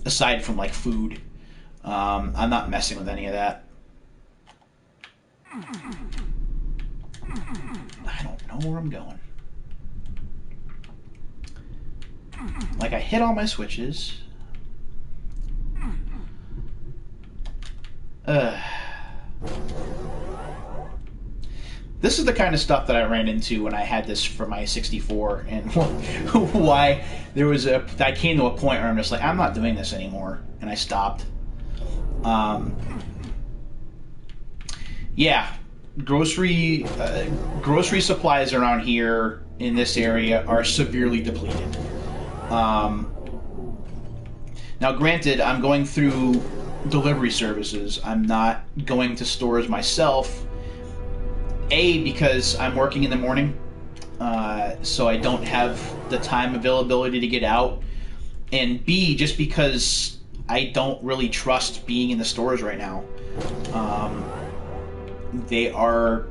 aside from like food. I'm not messing with any of that. I don't know where I'm going. Like, I hit all my switches. This is the kind of stuff that I ran into when I had this for my 64, and why I came to a point where I'm just like, I'm not doing this anymore, and I stopped. Yeah, grocery grocery supplies around here in this area are severely depleted. Now, granted, I'm going through delivery services. I'm not going to stores myself. A, because I'm working in the morning, so I don't have the time availability to get out. And B, just because I don't really trust being in the stores right now. They are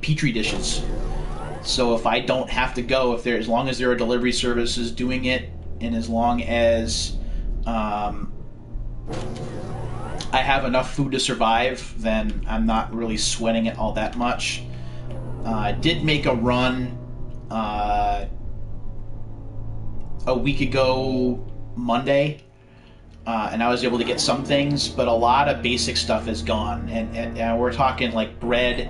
petri dishes. So if I don't have to go, as long as there are delivery services doing it, and as long as I have enough food to survive, then I'm not really sweating it all that much. I did make a run a week ago Monday, and I was able to get some things, but a lot of basic stuff is gone. And we're talking like bread,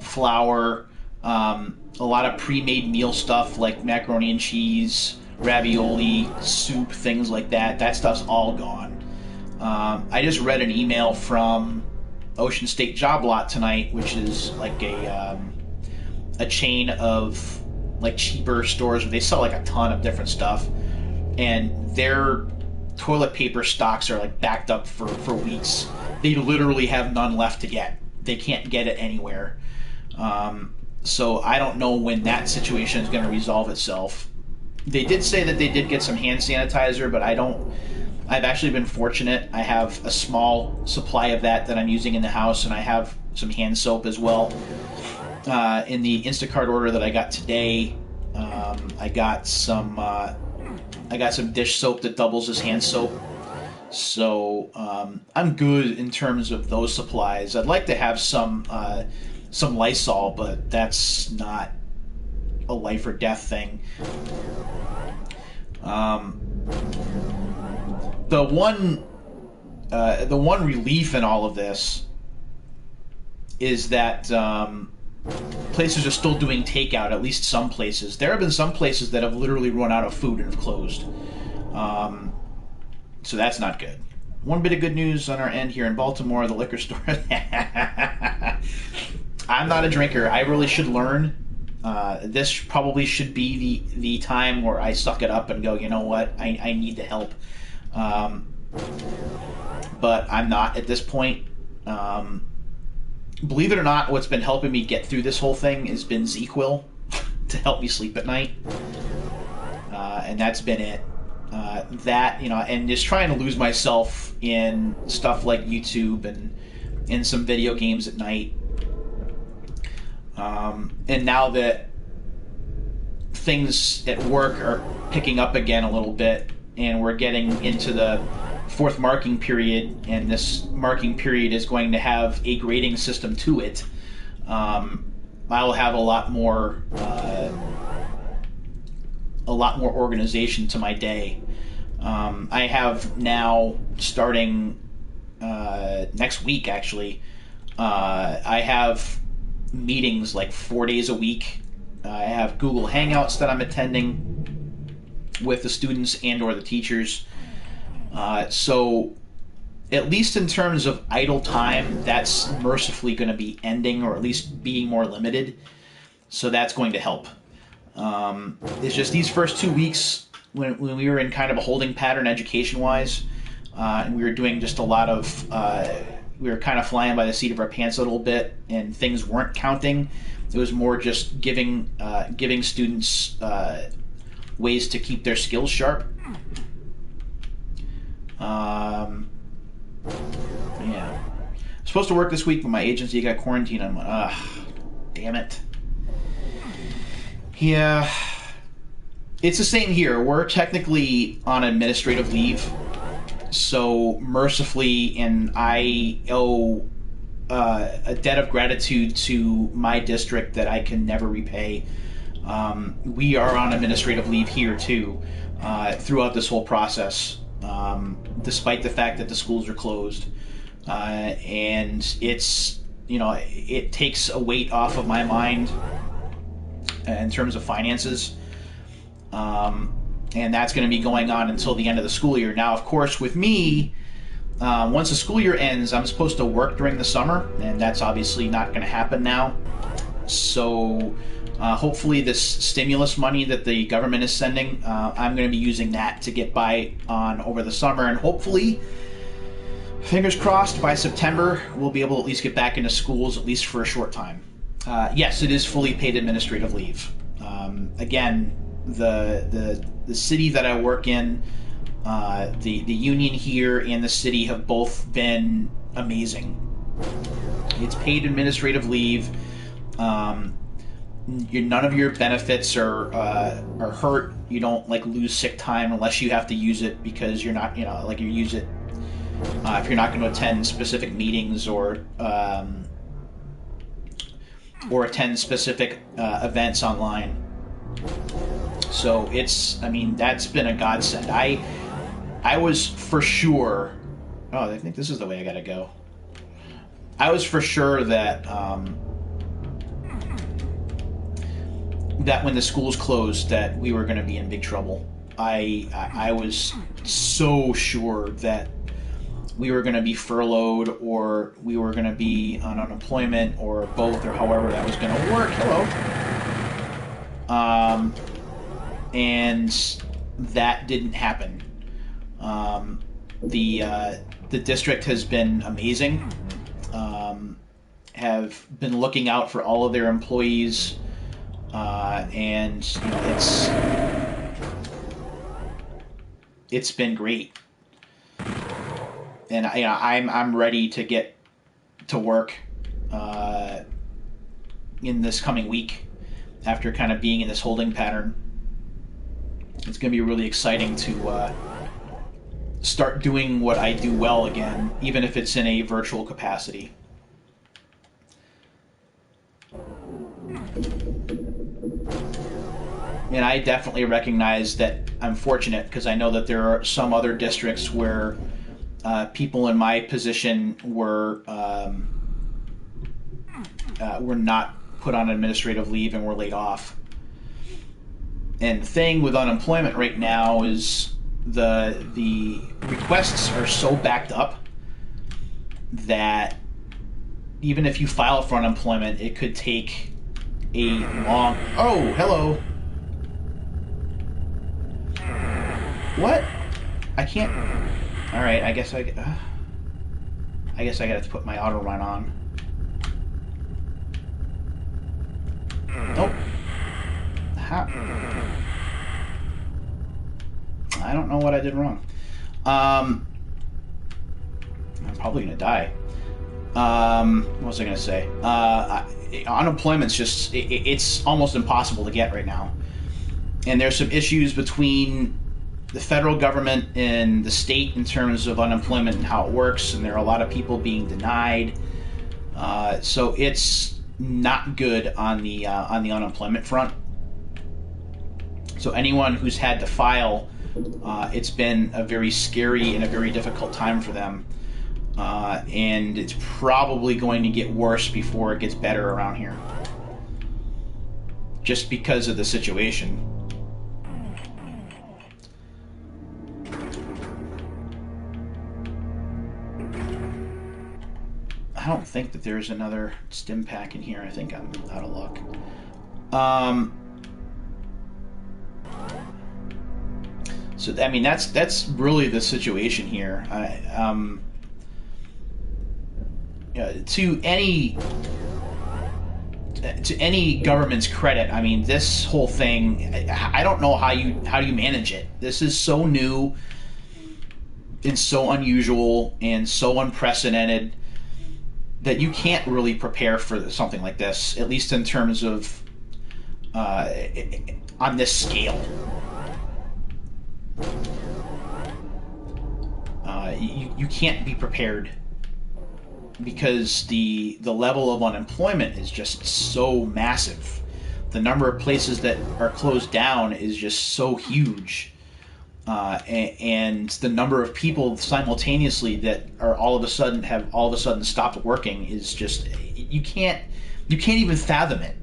flour, a lot of pre-made meal stuff like macaroni and cheese, ravioli, soup, things like that. That stuff's all gone. I just read an email from Ocean State Job Lot tonight, which is like a chain of like cheaper stores where they sell like a ton of different stuff, and their toilet paper stocks are like backed up for weeks. They literally have none left to get. They can't get it anywhere. So I don't know when that situation is going to resolve itself. They did say that they did get some hand sanitizer, but I've actually been fortunate. I have a small supply of that I'm using in the house, and I have some hand soap as well. In the Instacart order that I got today, I got some dish soap that doubles as hand soap. So I'm good in terms of those supplies. I'd like to have some Lysol, but that's not a life or death thing. The one relief in all of this is that places are still doing takeout, at least some places. There have been some places that have literally run out of food and have closed. So that's not good. One bit of good news on our end here in Baltimore, the liquor store. I'm not a drinker. I really should learn. This probably should be the time where I suck it up and go, you know what, I need the help. But I'm not at this point. Believe it or not, what's been helping me get through this whole thing has been ZQL to help me sleep at night. And that's been it. And just trying to lose myself in stuff like YouTube and in some video games at night. And now that things at work are picking up again a little bit, and we're getting into the fourth marking period, and this marking period is going to have a grading system to it, I'll have a lot more organization to my day. I have now, starting next week actually, I have meetings like 4 days a week. I have Google Hangouts that I'm attending with the students and or the teachers. So at least in terms of idle time, that's mercifully going to be ending, or at least being more limited. So that's going to help. It's just these first 2 weeks when we were in kind of a holding pattern education-wise, and we were doing just a lot of, we were kind of flying by the seat of our pants a little bit, and things weren't counting. It was more just giving students ways to keep their skills sharp. Yeah. I'm supposed to work this week, but my agency got quarantined. I'm like, damn it. Yeah. It's the same here. We're technically on administrative leave. So mercifully, and I owe a debt of gratitude to my district that I can never repay. We are on administrative leave here too, throughout this whole process, despite the fact that the schools are closed. And it's, it takes a weight off of my mind in terms of finances. And that's going to be going on until the end of the school year. Now, of course, with me, Once the school year ends, I'm supposed to work during the summer, and that's obviously not going to happen now. So hopefully this stimulus money that the government is sending, I'm going to be using that to get by on over the summer, and hopefully, fingers crossed, by September we'll be able to at least get back into schools, at least for a short time. Yes, it is fully paid administrative leave. Again, the city that I work in, the union here and the city have both been amazing. It's paid administrative leave. None of your benefits are hurt. You don't like lose sick time unless you have to use it because you're not, like you use it if you're not going to attend specific meetings or attend specific events online. So that's been a godsend. I was for sure. Oh, I think this is the way I gotta go. I was for sure that that when the schools closed, that we were going to be in big trouble. I was so sure that we were going to be furloughed, or we were going to be on unemployment, or both, or however that was going to work. Hello. And that didn't happen. The district has been amazing. Have been looking out for all of their employees, and it's been great. And I'm ready to get to work in this coming week after kind of being in this holding pattern. It's going to be really exciting to start doing what I do well again, even if it's in a virtual capacity. And I definitely recognize that I'm fortunate, because I know that there are some other districts where people in my position were not put on administrative leave and were laid off. And the thing with unemployment right now is the requests are so backed up that even if you file for unemployment, it could take a long... Oh, hello. What? I can't... Alright, I guess I gotta put my auto run on. Nope. How? I don't know what I did wrong. I'm probably gonna die. What was I gonna say? Unemployment's just... it's almost impossible to get right now. And there's some issues between the federal government and the state in terms of unemployment and how it works, and there are a lot of people being denied. So it's not good on the unemployment front. So anyone who's had to file, it's been a very scary and a very difficult time for them. And it's probably going to get worse before it gets better around here, just because of the situation. I don't think that there's another stim pack in here. I think I'm out of luck. So I mean, that's really the situation here. To any government's credit, I mean, this whole thing, I don't know how you manage it. This is so new and so unusual and so unprecedented that you can't really prepare for something like this, at least in terms of on this scale. You can't be prepared, because the level of unemployment is just so massive. The number of places that are closed down is just so huge. And the number of people simultaneously that are all of a sudden stopped working is just, you can't even fathom it.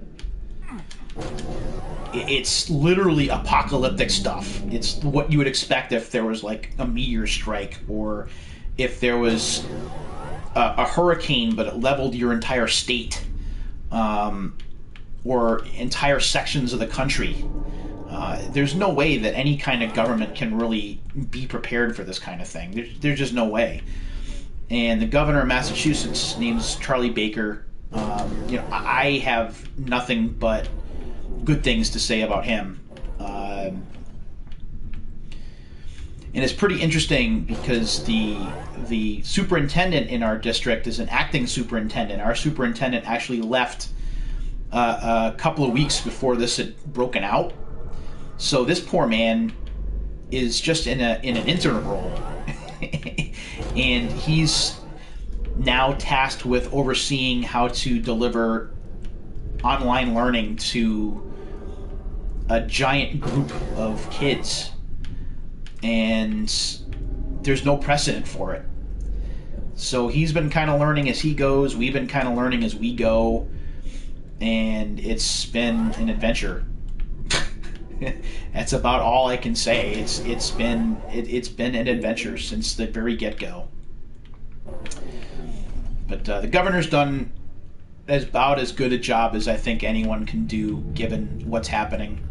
It's literally apocalyptic stuff. It's what you would expect if there was like a meteor strike, or if there was a hurricane, but it leveled your entire state, or entire sections of the country. There's no way that any kind of government can really be prepared for this kind of thing. There's just no way. And the governor of Massachusetts, name's Charlie Baker. I have nothing but good things to say about him. And it's pretty interesting because the superintendent in our district is an acting superintendent. Our superintendent actually left a couple of weeks before this had broken out. So this poor man is just in an interim role. And he's now tasked with overseeing how to deliver online learning to a giant group of kids. And there's no precedent for it. So he's been kind of learning as he goes. We've been kind of learning as we go. And it's been an adventure. That's about all I can say. It's been an adventure since the very get-go. But the governor's done about as good a job as I think anyone can do, given what's happening.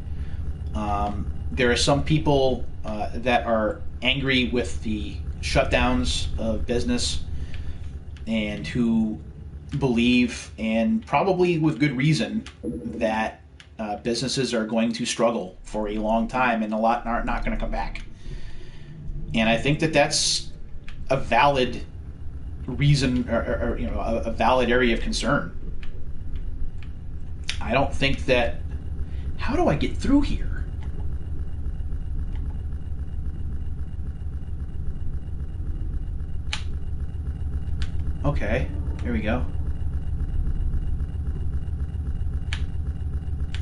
There are some people that are angry with the shutdowns of business, and who believe, and probably with good reason, that businesses are going to struggle for a long time, and a lot are not going to come back. And I think that that's a valid reason, or a valid area of concern. I don't think that... How do I get through here? Okay, here we go.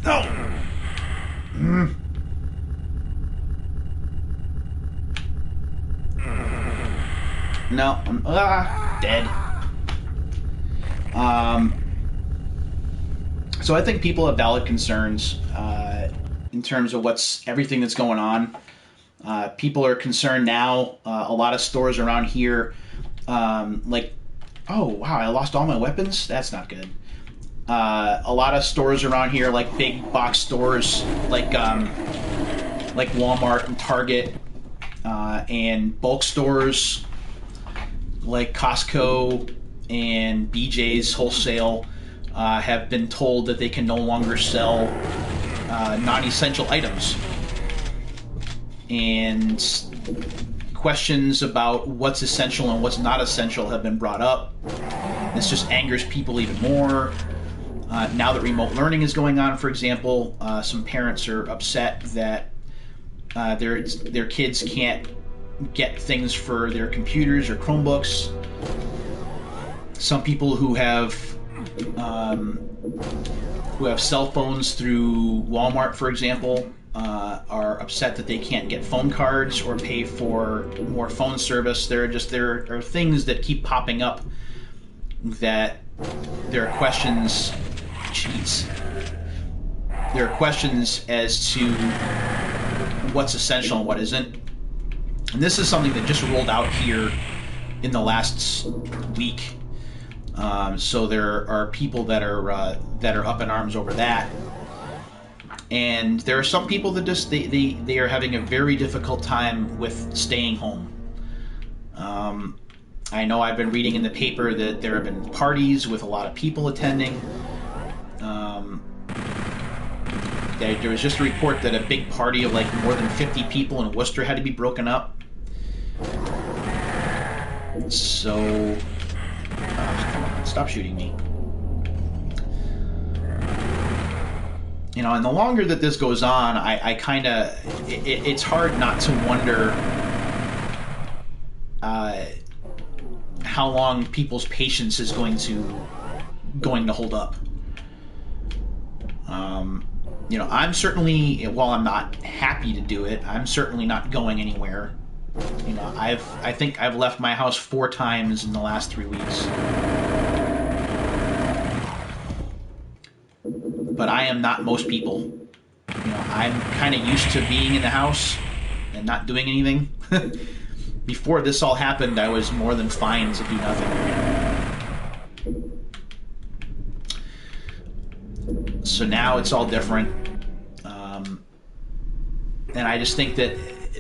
No! No, I'm dead. So I think people have valid concerns in terms of everything that's going on. People are concerned now. A lot of stores around here, oh wow, I lost all my weapons? That's not good. A lot of stores around here, like big box stores, like Walmart and Target, and bulk stores like Costco and BJ's Wholesale, have been told that they can no longer sell non-essential items. And questions about what's essential and what's not essential have been brought up. This just angers people even more. Now that remote learning is going on, for example, some parents are upset that their kids can't get things for their computers or Chromebooks. Some people who have cell phones through Walmart, for example, are upset that they can't get phone cards or pay for more phone service. There are things that keep popping up that there are questions. There are questions as to what's essential and what isn't. And this is something that just rolled out here in the last week. So there are people that are up in arms over that. And there are some people that just they are having a very difficult time with staying home. I know I've been reading in the paper that there have been parties with a lot of people attending. There was just a report that a big party of like more than 50 people in Worcester had to be broken up. So, come on, stop shooting me. And the longer that this goes on, I kind of... It's hard not to wonder how long people's patience is going to hold up. I'm certainly, while I'm not happy to do it, I'm certainly not going anywhere. I think I've left my house 4 times in the last 3 weeks. But I am not most people. I'm kind of used to being in the house and not doing anything. before this all happened, I was more than fine to do nothing. So now it's all different. And I just think that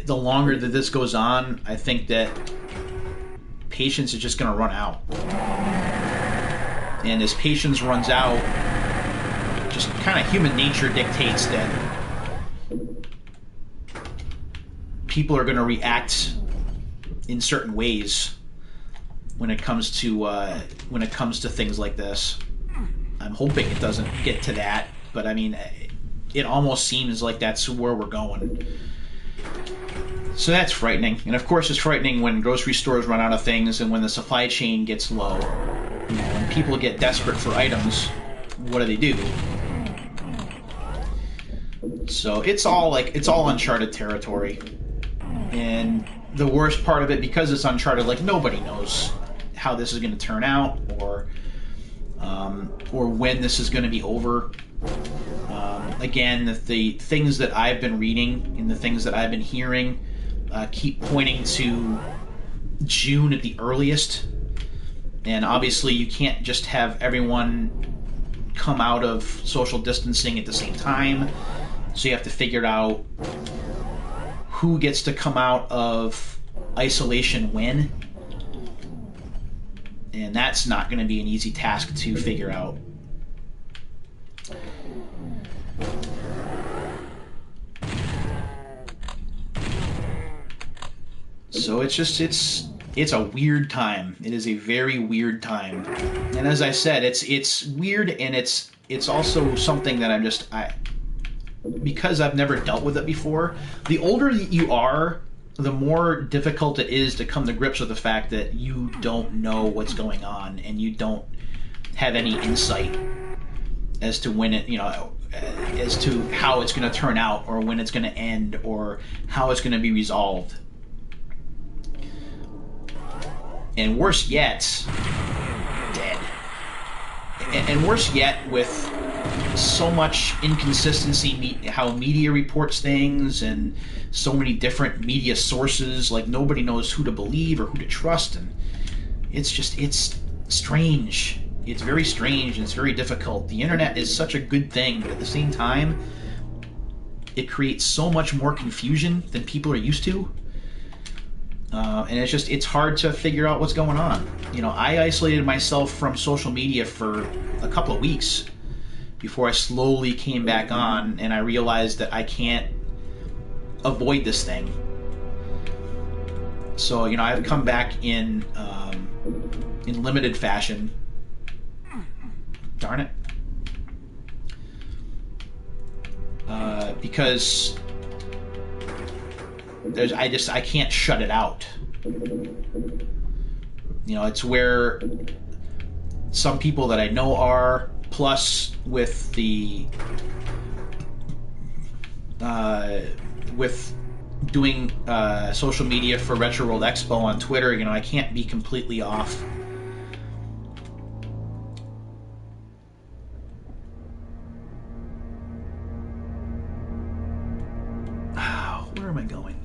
the longer that this goes on, I think that patience is just going to run out. And as patience runs out, just kind of human nature dictates that people are going to react in certain ways when it comes to things like this. I'm hoping it doesn't get to that, but I mean, it almost seems like that's where we're going. So that's frightening. And of course it's frightening when grocery stores run out of things and when the supply chain gets low. You know, when people get desperate for items, what do? So it's all uncharted territory. And the worst part of it, because it's uncharted, like nobody knows how this is going to turn out or when this is going to be over. Again, the things that I've been reading and the things that I've been hearing keep pointing to June at the earliest. And obviously you can't just have everyone come out of social distancing at the same time. So you have to figure out who gets to come out of isolation when. And that's not going to be an easy task to figure out. So it's a weird time. It is a very weird time. And as I said, it's weird, and it's also something that because I've never dealt with it before. The older you are, the more difficult it is to come to grips with the fact that you don't know what's going on and you don't have any insight as to when as to how it's going to turn out or when it's going to end or how it's going to be resolved. And worse yet, dead. And worse yet, with so much inconsistency, how media reports things, and so many different media sources, like nobody knows who to believe or who to trust, and it's strange. It's very strange, and it's very difficult. The internet is such a good thing, but at the same time, it creates so much more confusion than people are used to. And it's hard to figure out what's going on. You know, I isolated myself from social media for a couple of weeks before I slowly came back on, and I realized that I can't avoid this thing. So, you know, I've come back in limited fashion. Darn it. Because I can't shut it out. You know, it's where some people that I know are, plus with with doing social media for Retro World Expo on Twitter, you know, I can't be completely off. Where am I going?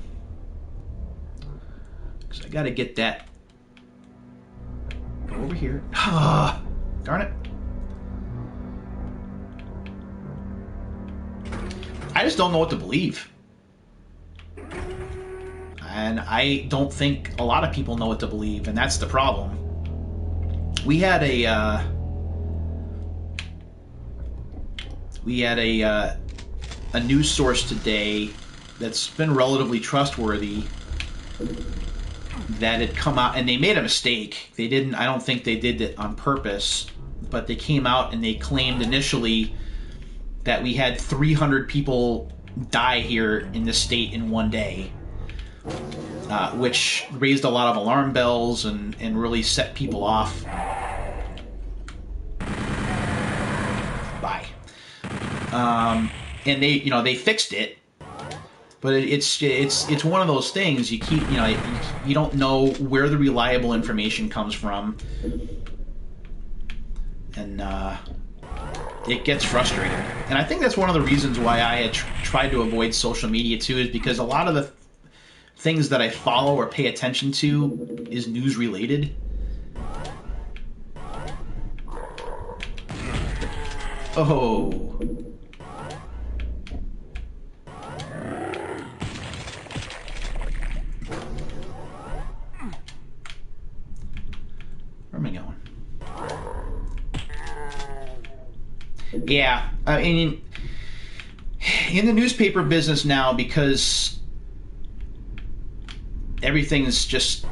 Because I got to get that. Go over here. Darn it. I just don't know what to believe. And I don't think a lot of people know what to believe, and that's the problem. We had a news source today that's been relatively trustworthy that had come out, and they made a mistake. They didn't, I don't think they did it on purpose, but they came out and they claimed initially that we had 300 people die here in this state in one day, which raised a lot of alarm bells and really set people off. Bye. And they fixed it. But it's one of those things you keep, you don't know where the reliable information comes from, and it gets frustrating. And I think that's one of the reasons why I had tried to avoid social media too, is because a lot of the things that I follow or pay attention to is news related. Oh. Where am I going? Yeah, I mean, in the newspaper business now, because everything's just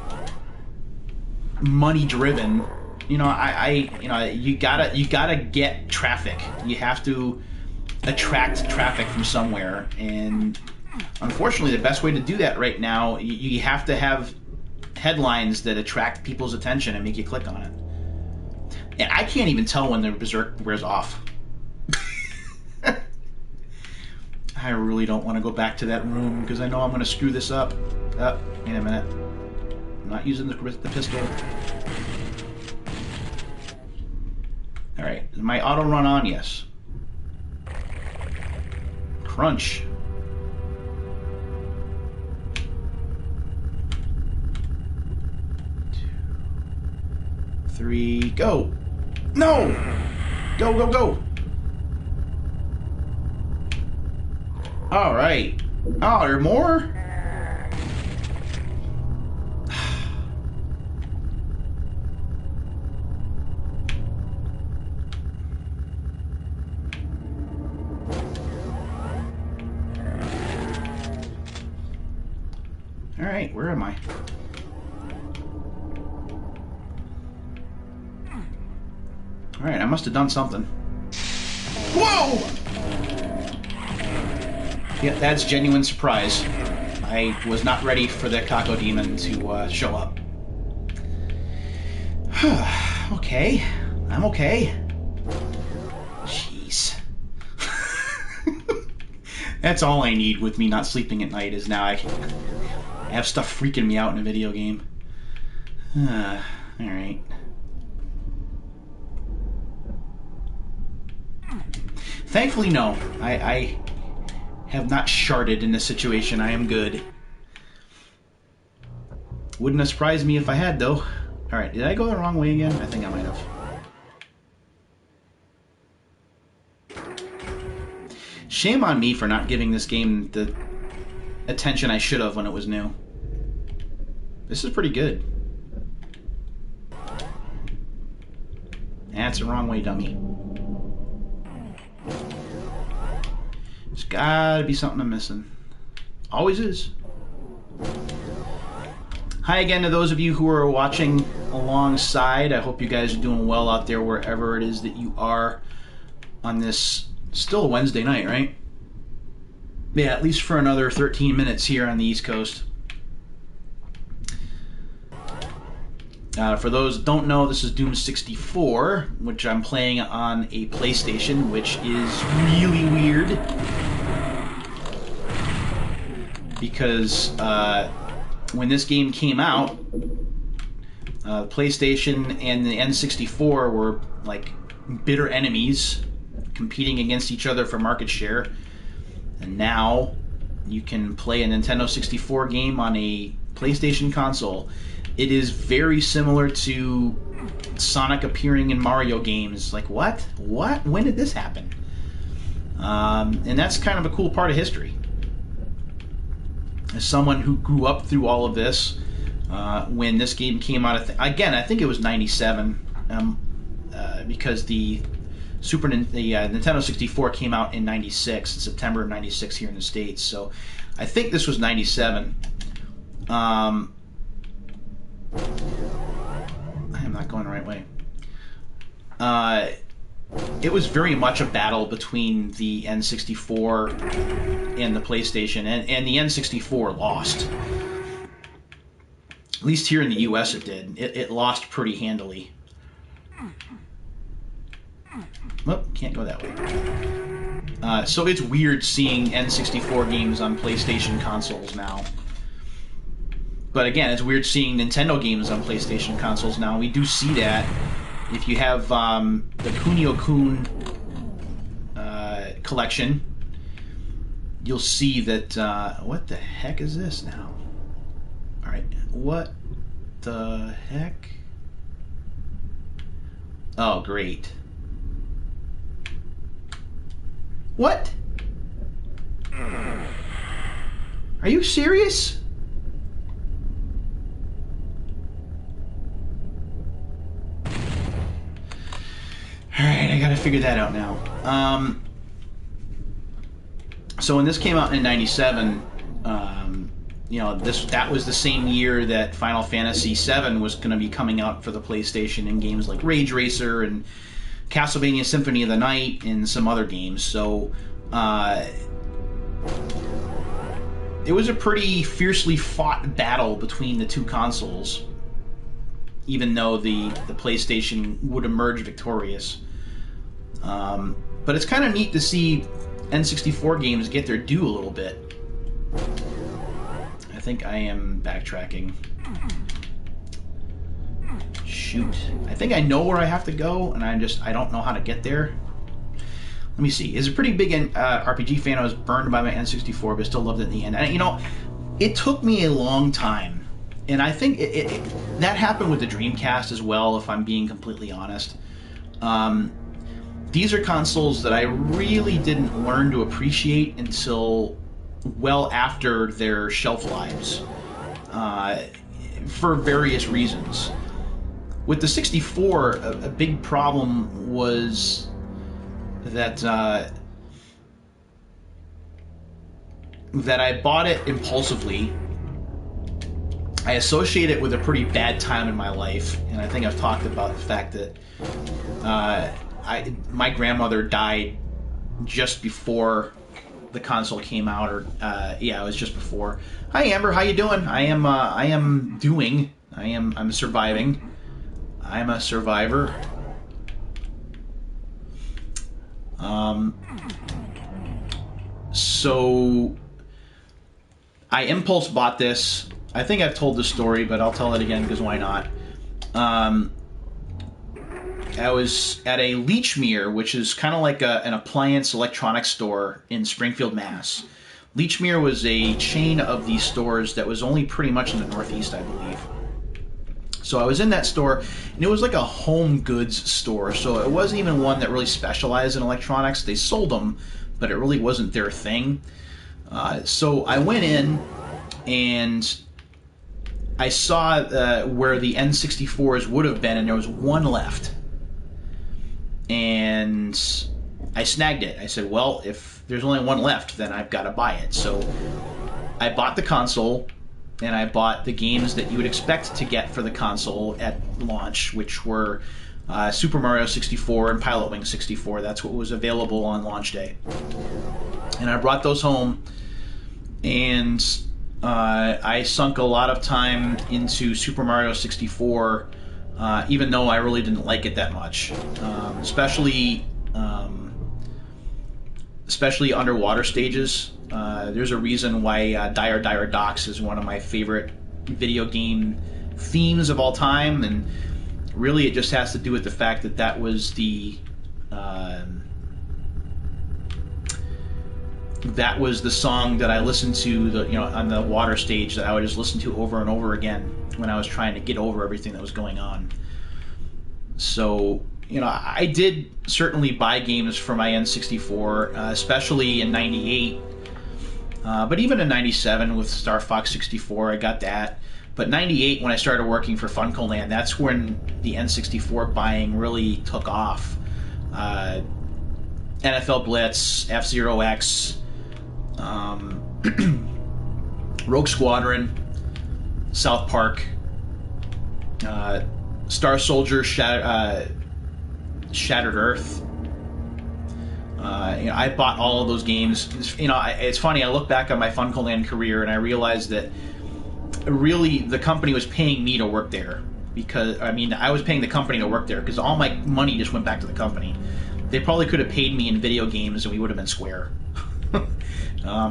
money driven. You know, you gotta get traffic. You have to attract traffic from somewhere, and unfortunately, the best way to do that right now, you have to have headlines that attract people's attention and make you click on it. And I can't even tell when the Berserk wears off. I really don't want to go back to that room because I know I'm going to screw this up. Oh, wait a minute. I'm not using the pistol. Alright, is my auto run on? Yes. Crunch. 2, 3, go! No! Go, go, go! Alright. Oh, there are more? Alright, where am I? Alright, I must have done something. Whoa! Yeah, that's genuine surprise. I was not ready for the Kako Demon to show up. Okay, I'm okay. Jeez. That's all I need with me not sleeping at night is now I have stuff freaking me out in a video game. Alright. Thankfully, no. I have not sharded in this situation. I am good. Wouldn't have surprised me if I had, though. Alright, did I go the wrong way again? I think I might have. Shame on me for not giving this game the attention I should have when it was new. This is pretty good. That's the wrong way, dummy. There's gotta be something I'm missing. Always is. Hi again to those of you who are watching alongside. I hope you guys are doing well out there wherever it is that you are on this still Wednesday night, right? Yeah, at least for another 13 minutes here on the East Coast. For those that don't know, this is Doom 64, which I'm playing on a PlayStation, which is really weird. Because when this game came out, PlayStation and the N64 were like bitter enemies, competing against each other for market share. And now you can play a Nintendo 64 game on a PlayStation console. It is very similar to Sonic appearing in Mario games. Like, what? What? When did this happen? And that's kind of a cool part of history. As someone who grew up through all of this, when this game came out, again, I think it was 97, because the Nintendo 64 came out in 96, in September of 96 here in the States. So I think this was 97. I am not going the right way. It was very much a battle between the N64 and the PlayStation, and the N64 lost. At least here in the US it did. It lost pretty handily. Oh, can't go that way. So it's weird seeing N64 games on PlayStation consoles now. But again, it's weird seeing Nintendo games on PlayStation consoles now. We do see that. If you have the Kunio-kun collection, you'll see that... what the heck is this now? Alright, what the heck? Oh, great. What? Are you serious? Alright, I gotta figure that out now. So when this came out in '97, you know, that was the same year that Final Fantasy VII was going to be coming out for the PlayStation in games like Rage Racer and Castlevania Symphony of the Night and some other games. So it was a pretty fiercely fought battle between the two consoles, even though the PlayStation would emerge victorious. But it's kind of neat to see N64 games get their due a little bit. I think I am backtracking. Shoot. I think I know where I have to go, and I don't know how to get there. Let me see. As a pretty big RPG fan, I was burned by my N64, but still loved it in the end. And, you know, it took me a long time. And I think that happened with the Dreamcast as well, if I'm being completely honest. These are consoles that I really didn't learn to appreciate until well after their shelf lives, for various reasons. With the 64, a big problem was that that I bought it impulsively. I associate it with a pretty bad time in my life, and I think I've talked about the fact that my grandmother died just before the console came out, or yeah, it was just before. Hi Amber, how you doing? I'm surviving. I'm a survivor. So I impulse bought this. I think I've told this story, but I'll tell it again because why not? I was at a Lechmere, which is kind of like an appliance electronics store in Springfield, Mass. Lechmere was a chain of these stores that was only pretty much in the Northeast, I believe. So I was in that store, and it was like a home goods store. So it wasn't even one that really specialized in electronics. They sold them, but it really wasn't their thing. So I went in, and I saw where the N64s would have been, and there was one left. And I snagged it. I said, well, if there's only one left, then I've got to buy it. So I bought the console, and I bought the games that you would expect to get for the console at launch, which were Super Mario 64 and Pilot Wing 64. That's what was available on launch day. And I brought those home, and I sunk a lot of time into Super Mario 64, even though I really didn't like it that much, especially underwater stages. There's a reason why Dire Dire Docks is one of my favorite video game themes of all time, and really it just has to do with the fact that that was the song that I listened to, on the water stage, that I would just listen to over and over again when I was trying to get over everything that was going on. So, I did certainly buy games for my N64, especially in '98, but even in '97 with Star Fox 64, I got that. But '98, when I started working for Funcoland, that's when the N64 buying really took off. NFL Blitz, F-Zero X, Rogue Squadron, South Park, Star Soldier, Shattered Earth. I bought all of those games. It's funny, I look back on my Funcoland career and I realized that really the company was paying me to work there, because I was paying the company to work there because all my money just went back to the company. They probably could have paid me in video games and we would have been square. I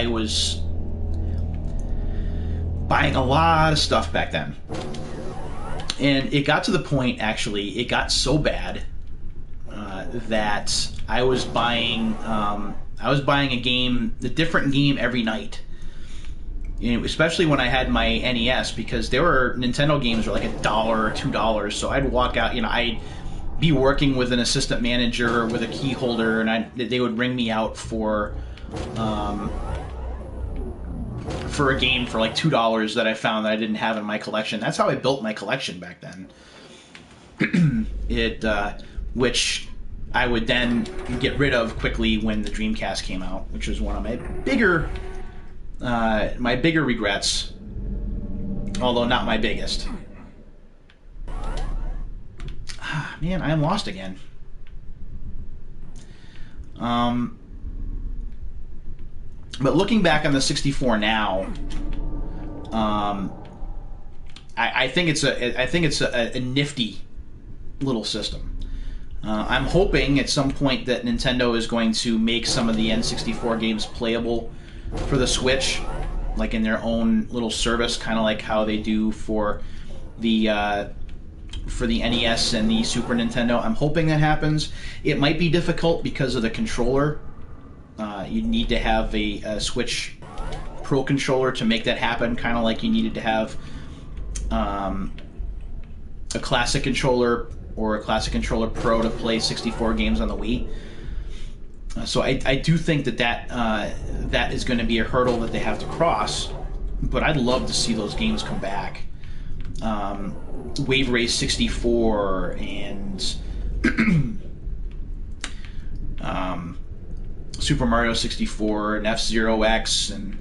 was buying a lot of stuff back then. And it got to the point, actually, it got so bad that I was buying I was buying a different game every night. You know, especially when I had my NES, because there were Nintendo games were like $1 or $2. So I'd walk out, I'd be working with an assistant manager or with a key holder, and they would ring me out for a game for like $2 that I found that I didn't have in my collection. That's how I built my collection back then. Which I would then get rid of quickly when the Dreamcast came out, which was one of my bigger regrets, although not my biggest. Man, I am lost again. But looking back on the 64 now, I think it's a nifty little system. I'm hoping at some point that Nintendo is going to make some of the N64 games playable for the Switch, like in their own little service, kind of like how they do for the NES and the Super Nintendo. I'm hoping that happens. It might be difficult because of the controller. You need to have a Switch Pro controller to make that happen, kind of like you needed to have a Classic controller or a Classic Controller Pro to play 64 games on the Wii. So I do think that is going to be a hurdle that they have to cross, but I'd love to see those games come back. Wave Race 64 and Super Mario 64 and F-Zero X and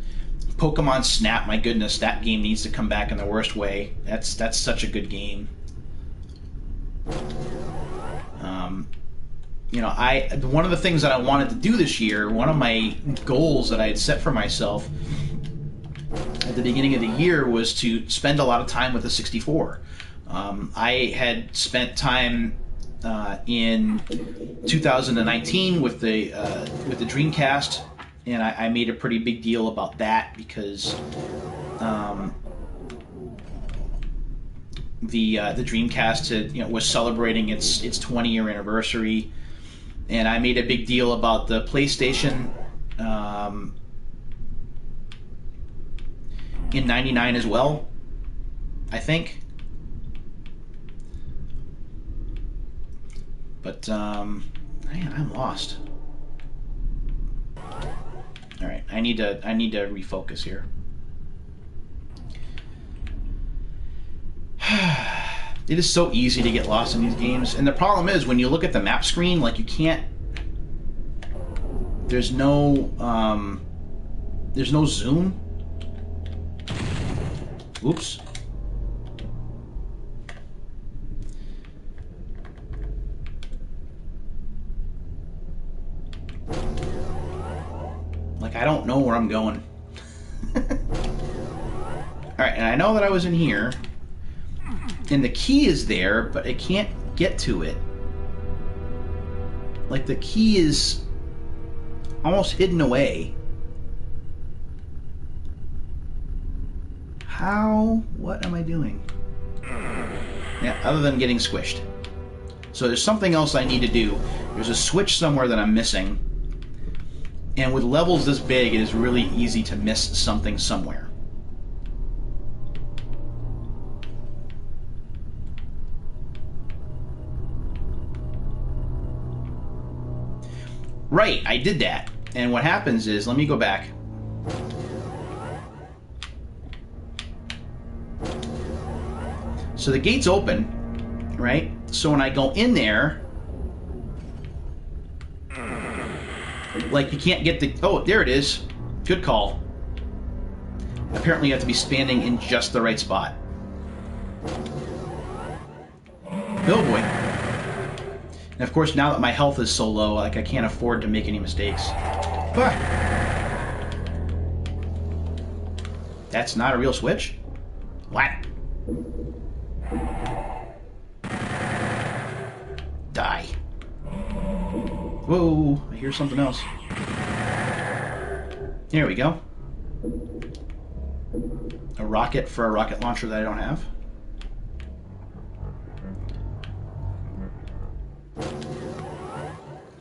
Pokemon Snap. My goodness, that game needs to come back in the worst way. That's such a good game. One of the things that I wanted to do this year, one of my goals that I had set for myself at the beginning of the year, was to spend a lot of time with the 64. I had spent time in 2019 with the Dreamcast, and I made a pretty big deal about that because the Dreamcast was celebrating its 20-year anniversary, and I made a big deal about the PlayStation in '99 as well, I think. But man, I'm lost. All right, I need to refocus here. It is so easy to get lost in these games, and the problem is when you look at the map screen, like, you can't. There's no zoom. Oops. Like, I don't know where I'm going. Alright, and I know that I was in here, and the key is there, but I can't get to it. Like, the key is almost hidden away. How? What am I doing? Yeah, other than getting squished. So there's something else I need to do. There's a switch somewhere that I'm missing. And with levels this big, it is really easy to miss something somewhere. Right, I did that. And what happens is, let me go back. So the gate's open, right? So when I go in there, like, you can't get the... Oh, there it is. Good call. Apparently you have to be standing in just the right spot. Oh boy. And of course, now that my health is so low, like, I can't afford to make any mistakes. Ah. That's not a real switch? What? Die. Whoa, I hear something else. Here we go. A rocket for a rocket launcher that I don't have.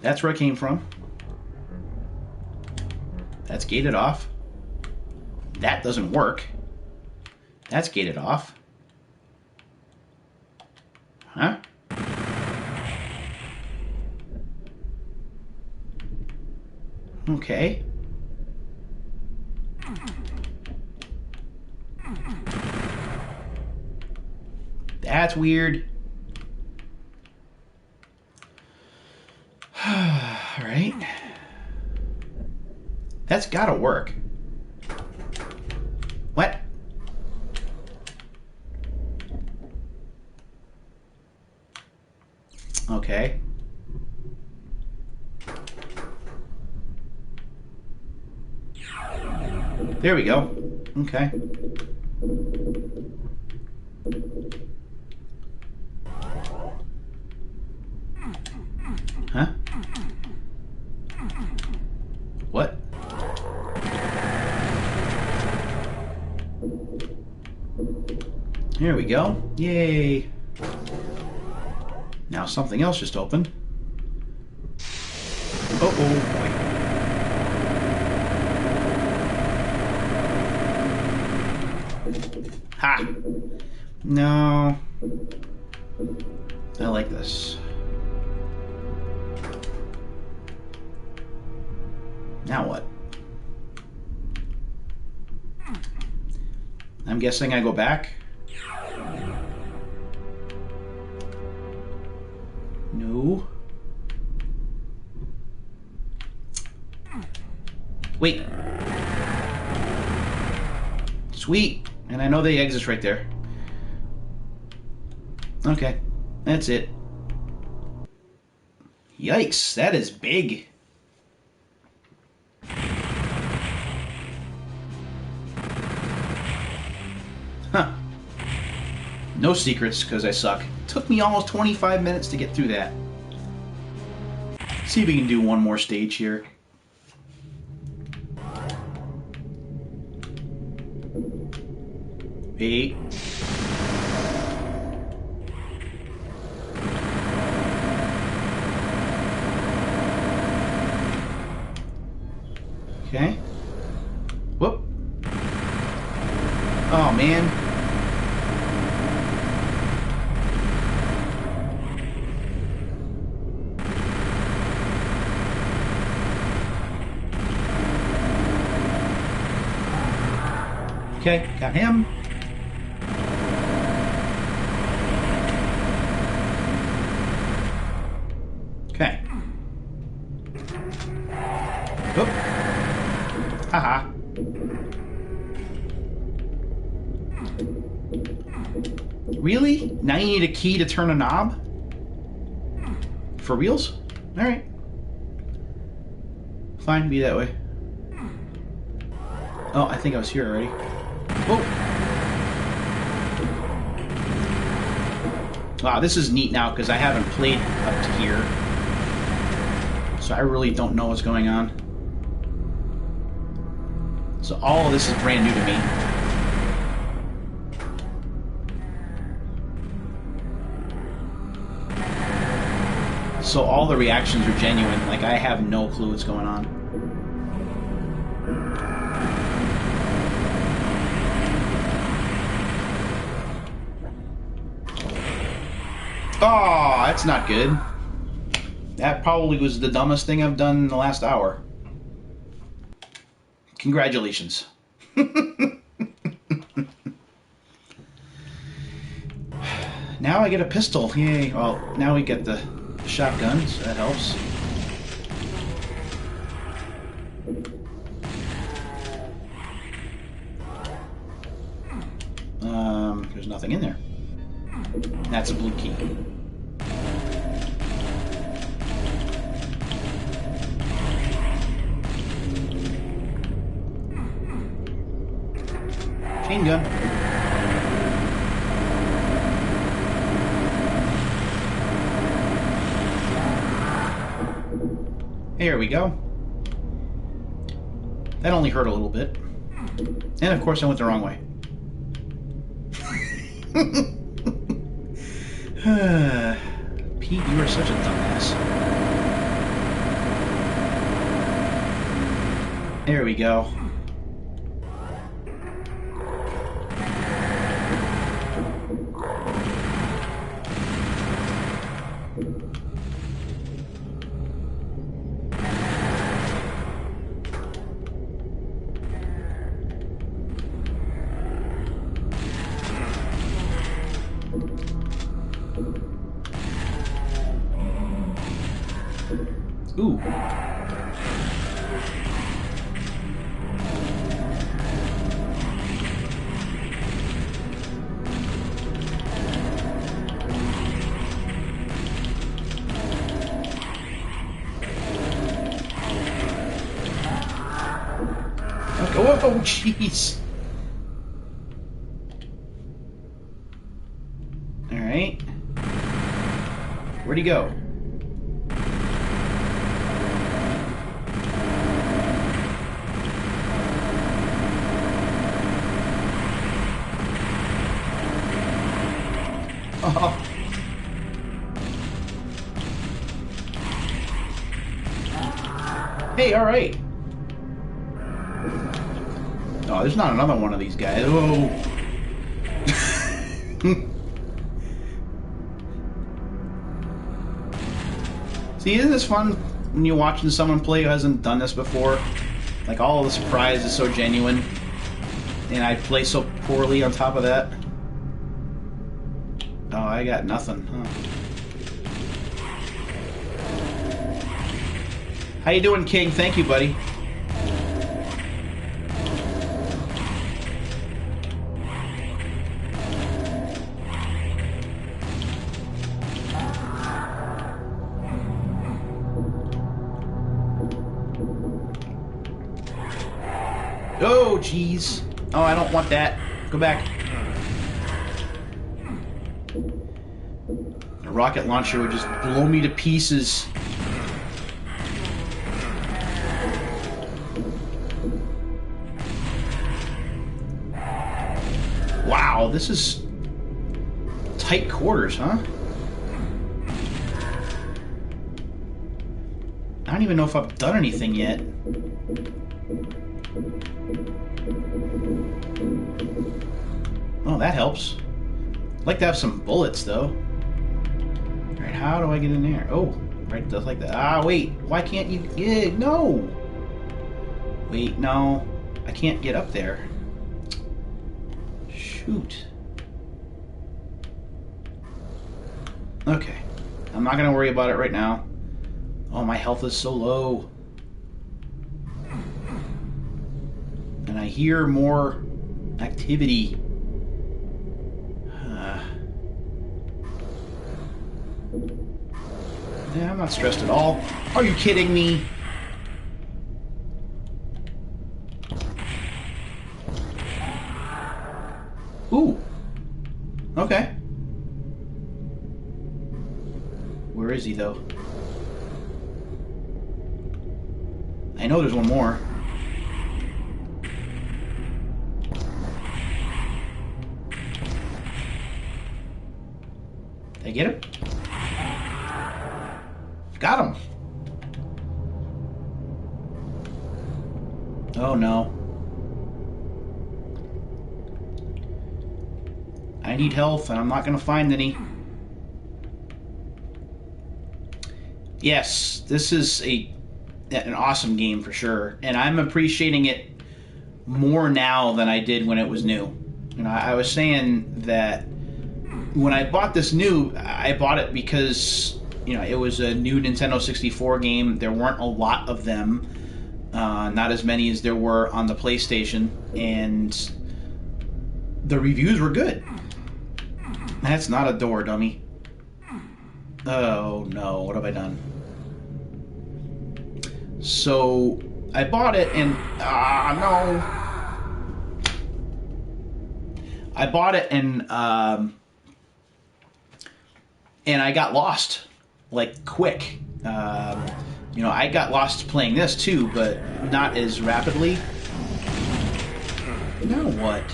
That's where I came from. That's gated off. That doesn't work. That's gated off. Huh? Okay. That's weird. Alright. That's gotta work. What? Okay. There we go. Okay. Huh? What? Here we go. Yay. Now something else just opened. Oh boy. Ha! No. I like this. Now what? I'm guessing I go back. No. Wait. Sweet. And I know the exit's right there. Okay. That's it. Yikes. That is big. Huh. No secrets, because I suck. Took me almost 25 minutes to get through that. See if we can do one more stage here. Eight. Okay. Whoop. Oh, man. Okay, got him. Okay. Oop. Haha. Really? Now you need a key to turn a knob? For reals? Alright. Fine, be that way. Oh, I think I was here already. Whoa! Wow, this is neat now because I haven't played up to here. So I really don't know what's going on. So all of this is brand new to me. So all the reactions are genuine. Like, I have no clue what's going on. Oh, that's not good. That probably was the dumbest thing I've done in the last hour. Congratulations. Now I get a pistol. Yay. Well, now we get the shotgun, so that helps. There's nothing in there. That's a blue key. Chain gun. Here we go. That only hurt a little bit. And of course I went the wrong way. Pete, you are such a dumbass. There we go. Ooh. Okay. Oh, jeez. All right. Where'd he go? Oh. Hey, all right. Oh, there's not another one of these guys. Oh. See, isn't this fun when you're watching someone play who hasn't done this before? Like, all of the surprise is so genuine, and I play so poorly on top of that. Oh, I got nothing, huh? How you doing, King? Thank you, buddy. Oh, jeez. Oh, I don't want that. Go back. A rocket launcher would just blow me to pieces. Wow, this is tight quarters, huh? I don't even know if I've done anything yet. Oh, that helps. I'd like to have some bullets, though. Alright, how do I get in there? Oh, right, just like that. Ah, wait. Why can't you... Yeah, no! Wait, no. I can't get up there. Shoot. Okay. I'm not going to worry about it right now. Oh, my health is so low. And I hear more activity. Yeah, I'm not stressed at all. Are you kidding me? Ooh. Okay. Where is he, though? I know there's one more. Did I get him? Got him. Oh no. I need health and I'm not going to find any. Yes, this is an awesome game for sure. And I'm appreciating it more now than I did when it was new. You know, I was saying that when I bought this new, I bought it because... You know, it was a new Nintendo 64 game. There weren't a lot of them. Not as many as there were on the PlayStation. And the reviews were good. That's not a door, dummy. Oh, no. What have I done? So, I bought it and... no. I bought it and I got lost. Like, quick. You know, I got lost playing this too, but not as rapidly. Now what?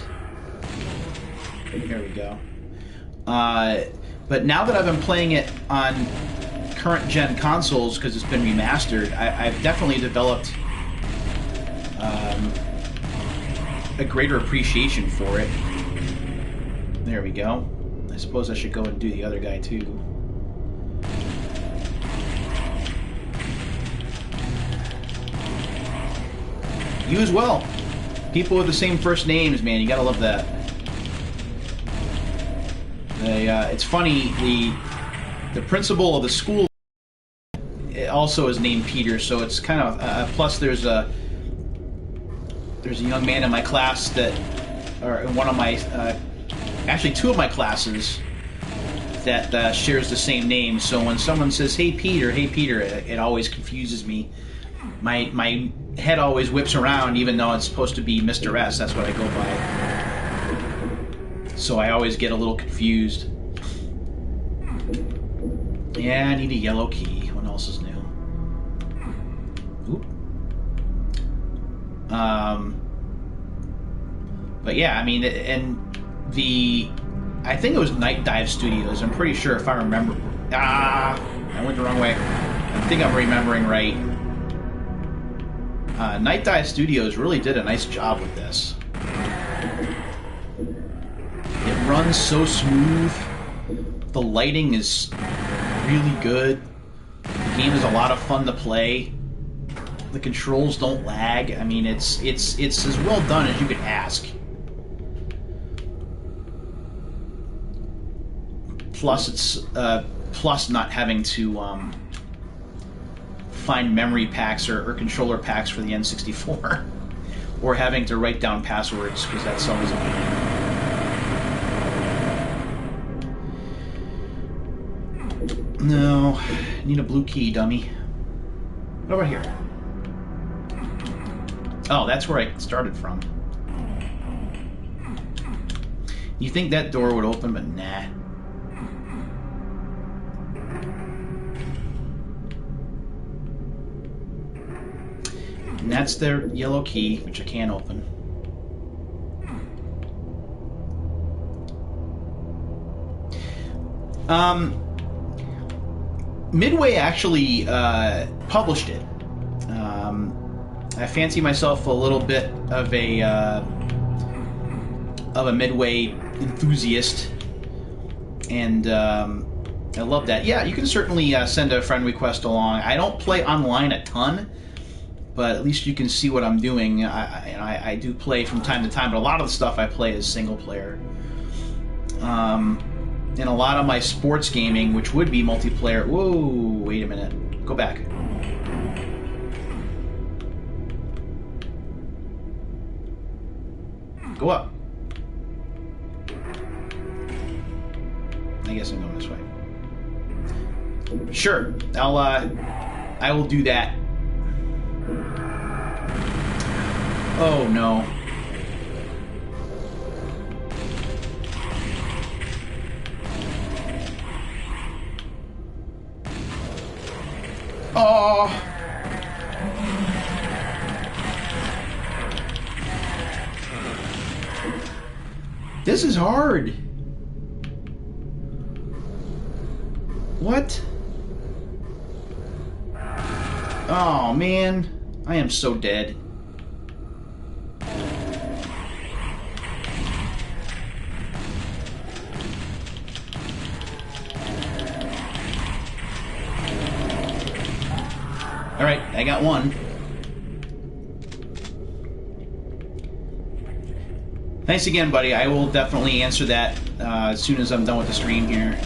Here we go. But now that I've been playing it on current gen consoles, because it's been remastered, I've definitely developed a greater appreciation for it. There we go. I suppose I should go and do the other guy too. You as well. People with the same first names, man. You gotta love that. It's funny, the principal of the school also is named Peter, so it's kind of plus there's a young man in my class that, or in one of my actually two of my classes that shares the same name. So when someone says hey Peter, it always confuses me. My head always whips around, even though it's supposed to be Mr. S. That's what I go by. So I always get a little confused. Yeah, I need a yellow key. What else is new? Oop. But yeah, I mean, and I think it was Night Dive Studios. I'm pretty sure, if I remember. I went the wrong way. I think I'm remembering right. Night Dive Studios really did a nice job with this. It runs so smooth. The lighting is really good. The game is a lot of fun to play. The controls don't lag. I mean, it's as well done as you could ask. Plus, it's plus not having to find memory packs or controller packs for the N64, or having to write down passwords, because that's always a pain. No, need a blue key, dummy. What about here? Oh, that's where I started from. You think that door would open, but nah. And that's their yellow key, which I can't open. Midway actually published it. I fancy myself a little bit of a Midway enthusiast, and I love that. Yeah, you can certainly send a friend request along. I don't play online a ton, but at least you can see what I'm doing. I do play from time to time, but a lot of the stuff I play is single player. And a lot of my sports gaming, which would be multiplayer... Whoa, wait a minute. Go back. Go up. I guess I'm going this way. Sure, I will do that. Oh no. Oh. This is hard. What? Oh man, I am so dead. Alright, I got one. Thanks again, buddy. I will definitely answer that as soon as I'm done with the stream here.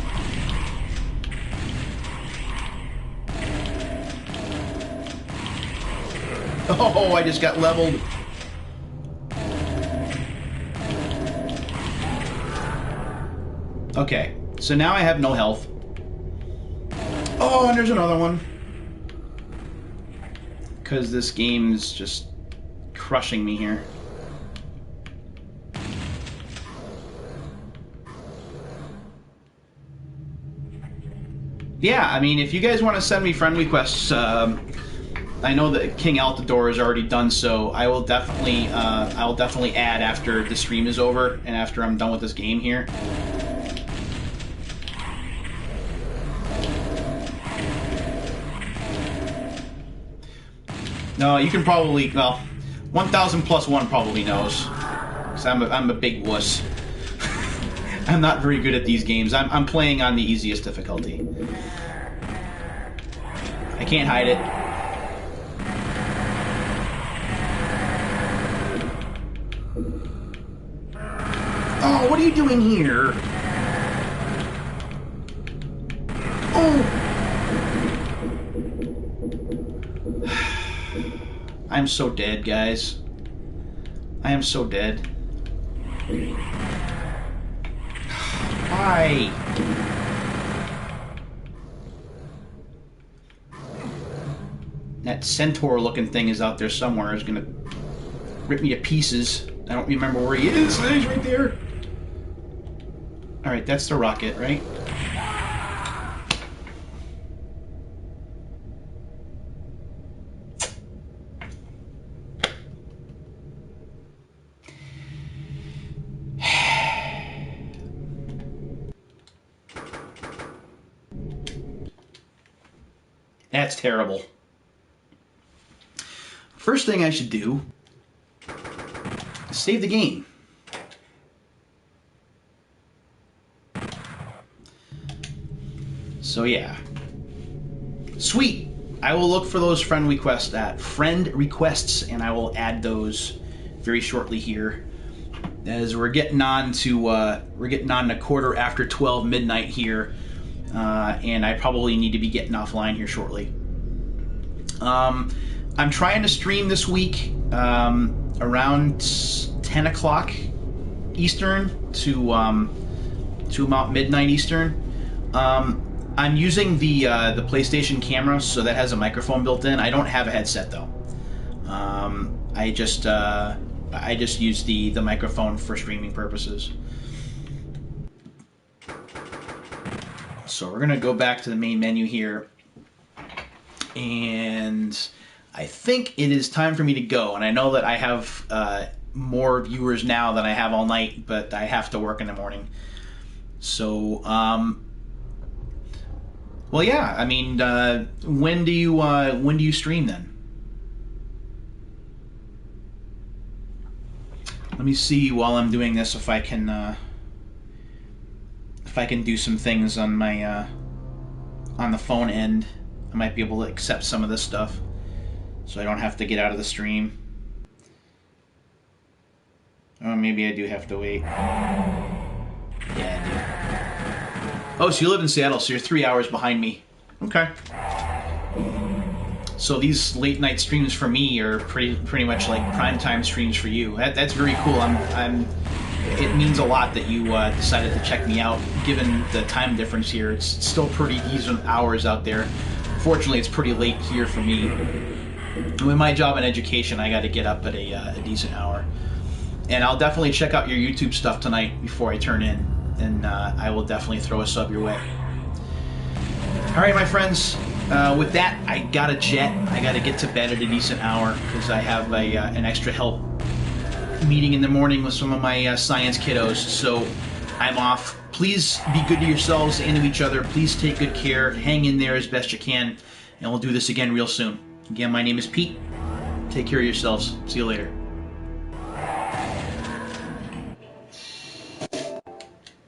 Oh, I just got leveled. Okay, so now I have no health. Oh, and there's another one. Because this game's just crushing me here. Yeah, I mean, if you guys want to send me friend requests, I know that King Altador has already done so. I will definitely add after the stream is over and after I'm done with this game here. No, you can probably, well, 1000 plus one probably knows. Because I'm a big wuss. I'm not very good at these games. I'm playing on the easiest difficulty. I can't hide it. Oh, what are you doing here? Oh! I'm so dead, guys. I am so dead. Why? That centaur-looking thing is out there somewhere. Is gonna rip me to pieces. I don't remember where he is. He's right there. All right, that's the rocket, right? That's terrible. First thing I should do is save the game. So yeah. Sweet. I will look for those friend requests and I will add those very shortly here. As we're getting on to quarter after 12 midnight here. And I probably need to be getting offline here shortly. I'm trying to stream this week around 10 o'clock Eastern to about midnight Eastern. I'm using the PlayStation camera, so that has a microphone built in. I don't have a headset though. I just use the microphone for streaming purposes. So we're gonna go back to the main menu here, and I think it is time for me to go. And I know that I have more viewers now than I have all night, but I have to work in the morning. So, well, yeah. I mean, when do you stream then? Let me see while I'm doing this if I can do some things on my on the phone end. I might be able to accept some of this stuff, so I don't have to get out of the stream. Oh, maybe I do have to wait. Yeah, I do. Oh, so you live in Seattle, so you're 3 hours behind me. Okay. So these late night streams for me are pretty much like primetime streams for you. That's very cool. It means a lot that you decided to check me out, given the time difference here. It's still pretty decent hours out there. Fortunately, it's pretty late here for me. With my job in education, I got to get up at a decent hour. And I'll definitely check out your YouTube stuff tonight before I turn in, and I will definitely throw a sub your way. All right, my friends. With that, I got a jet. I got to get to bed at a decent hour because I have an extra help meeting in the morning with some of my science kiddos. So I'm off. Please be good to yourselves and to each other. Please take good care. Hang in there as best you can, and we'll do this again real soon. Again, my name is Pete. Take care of yourselves. See you later.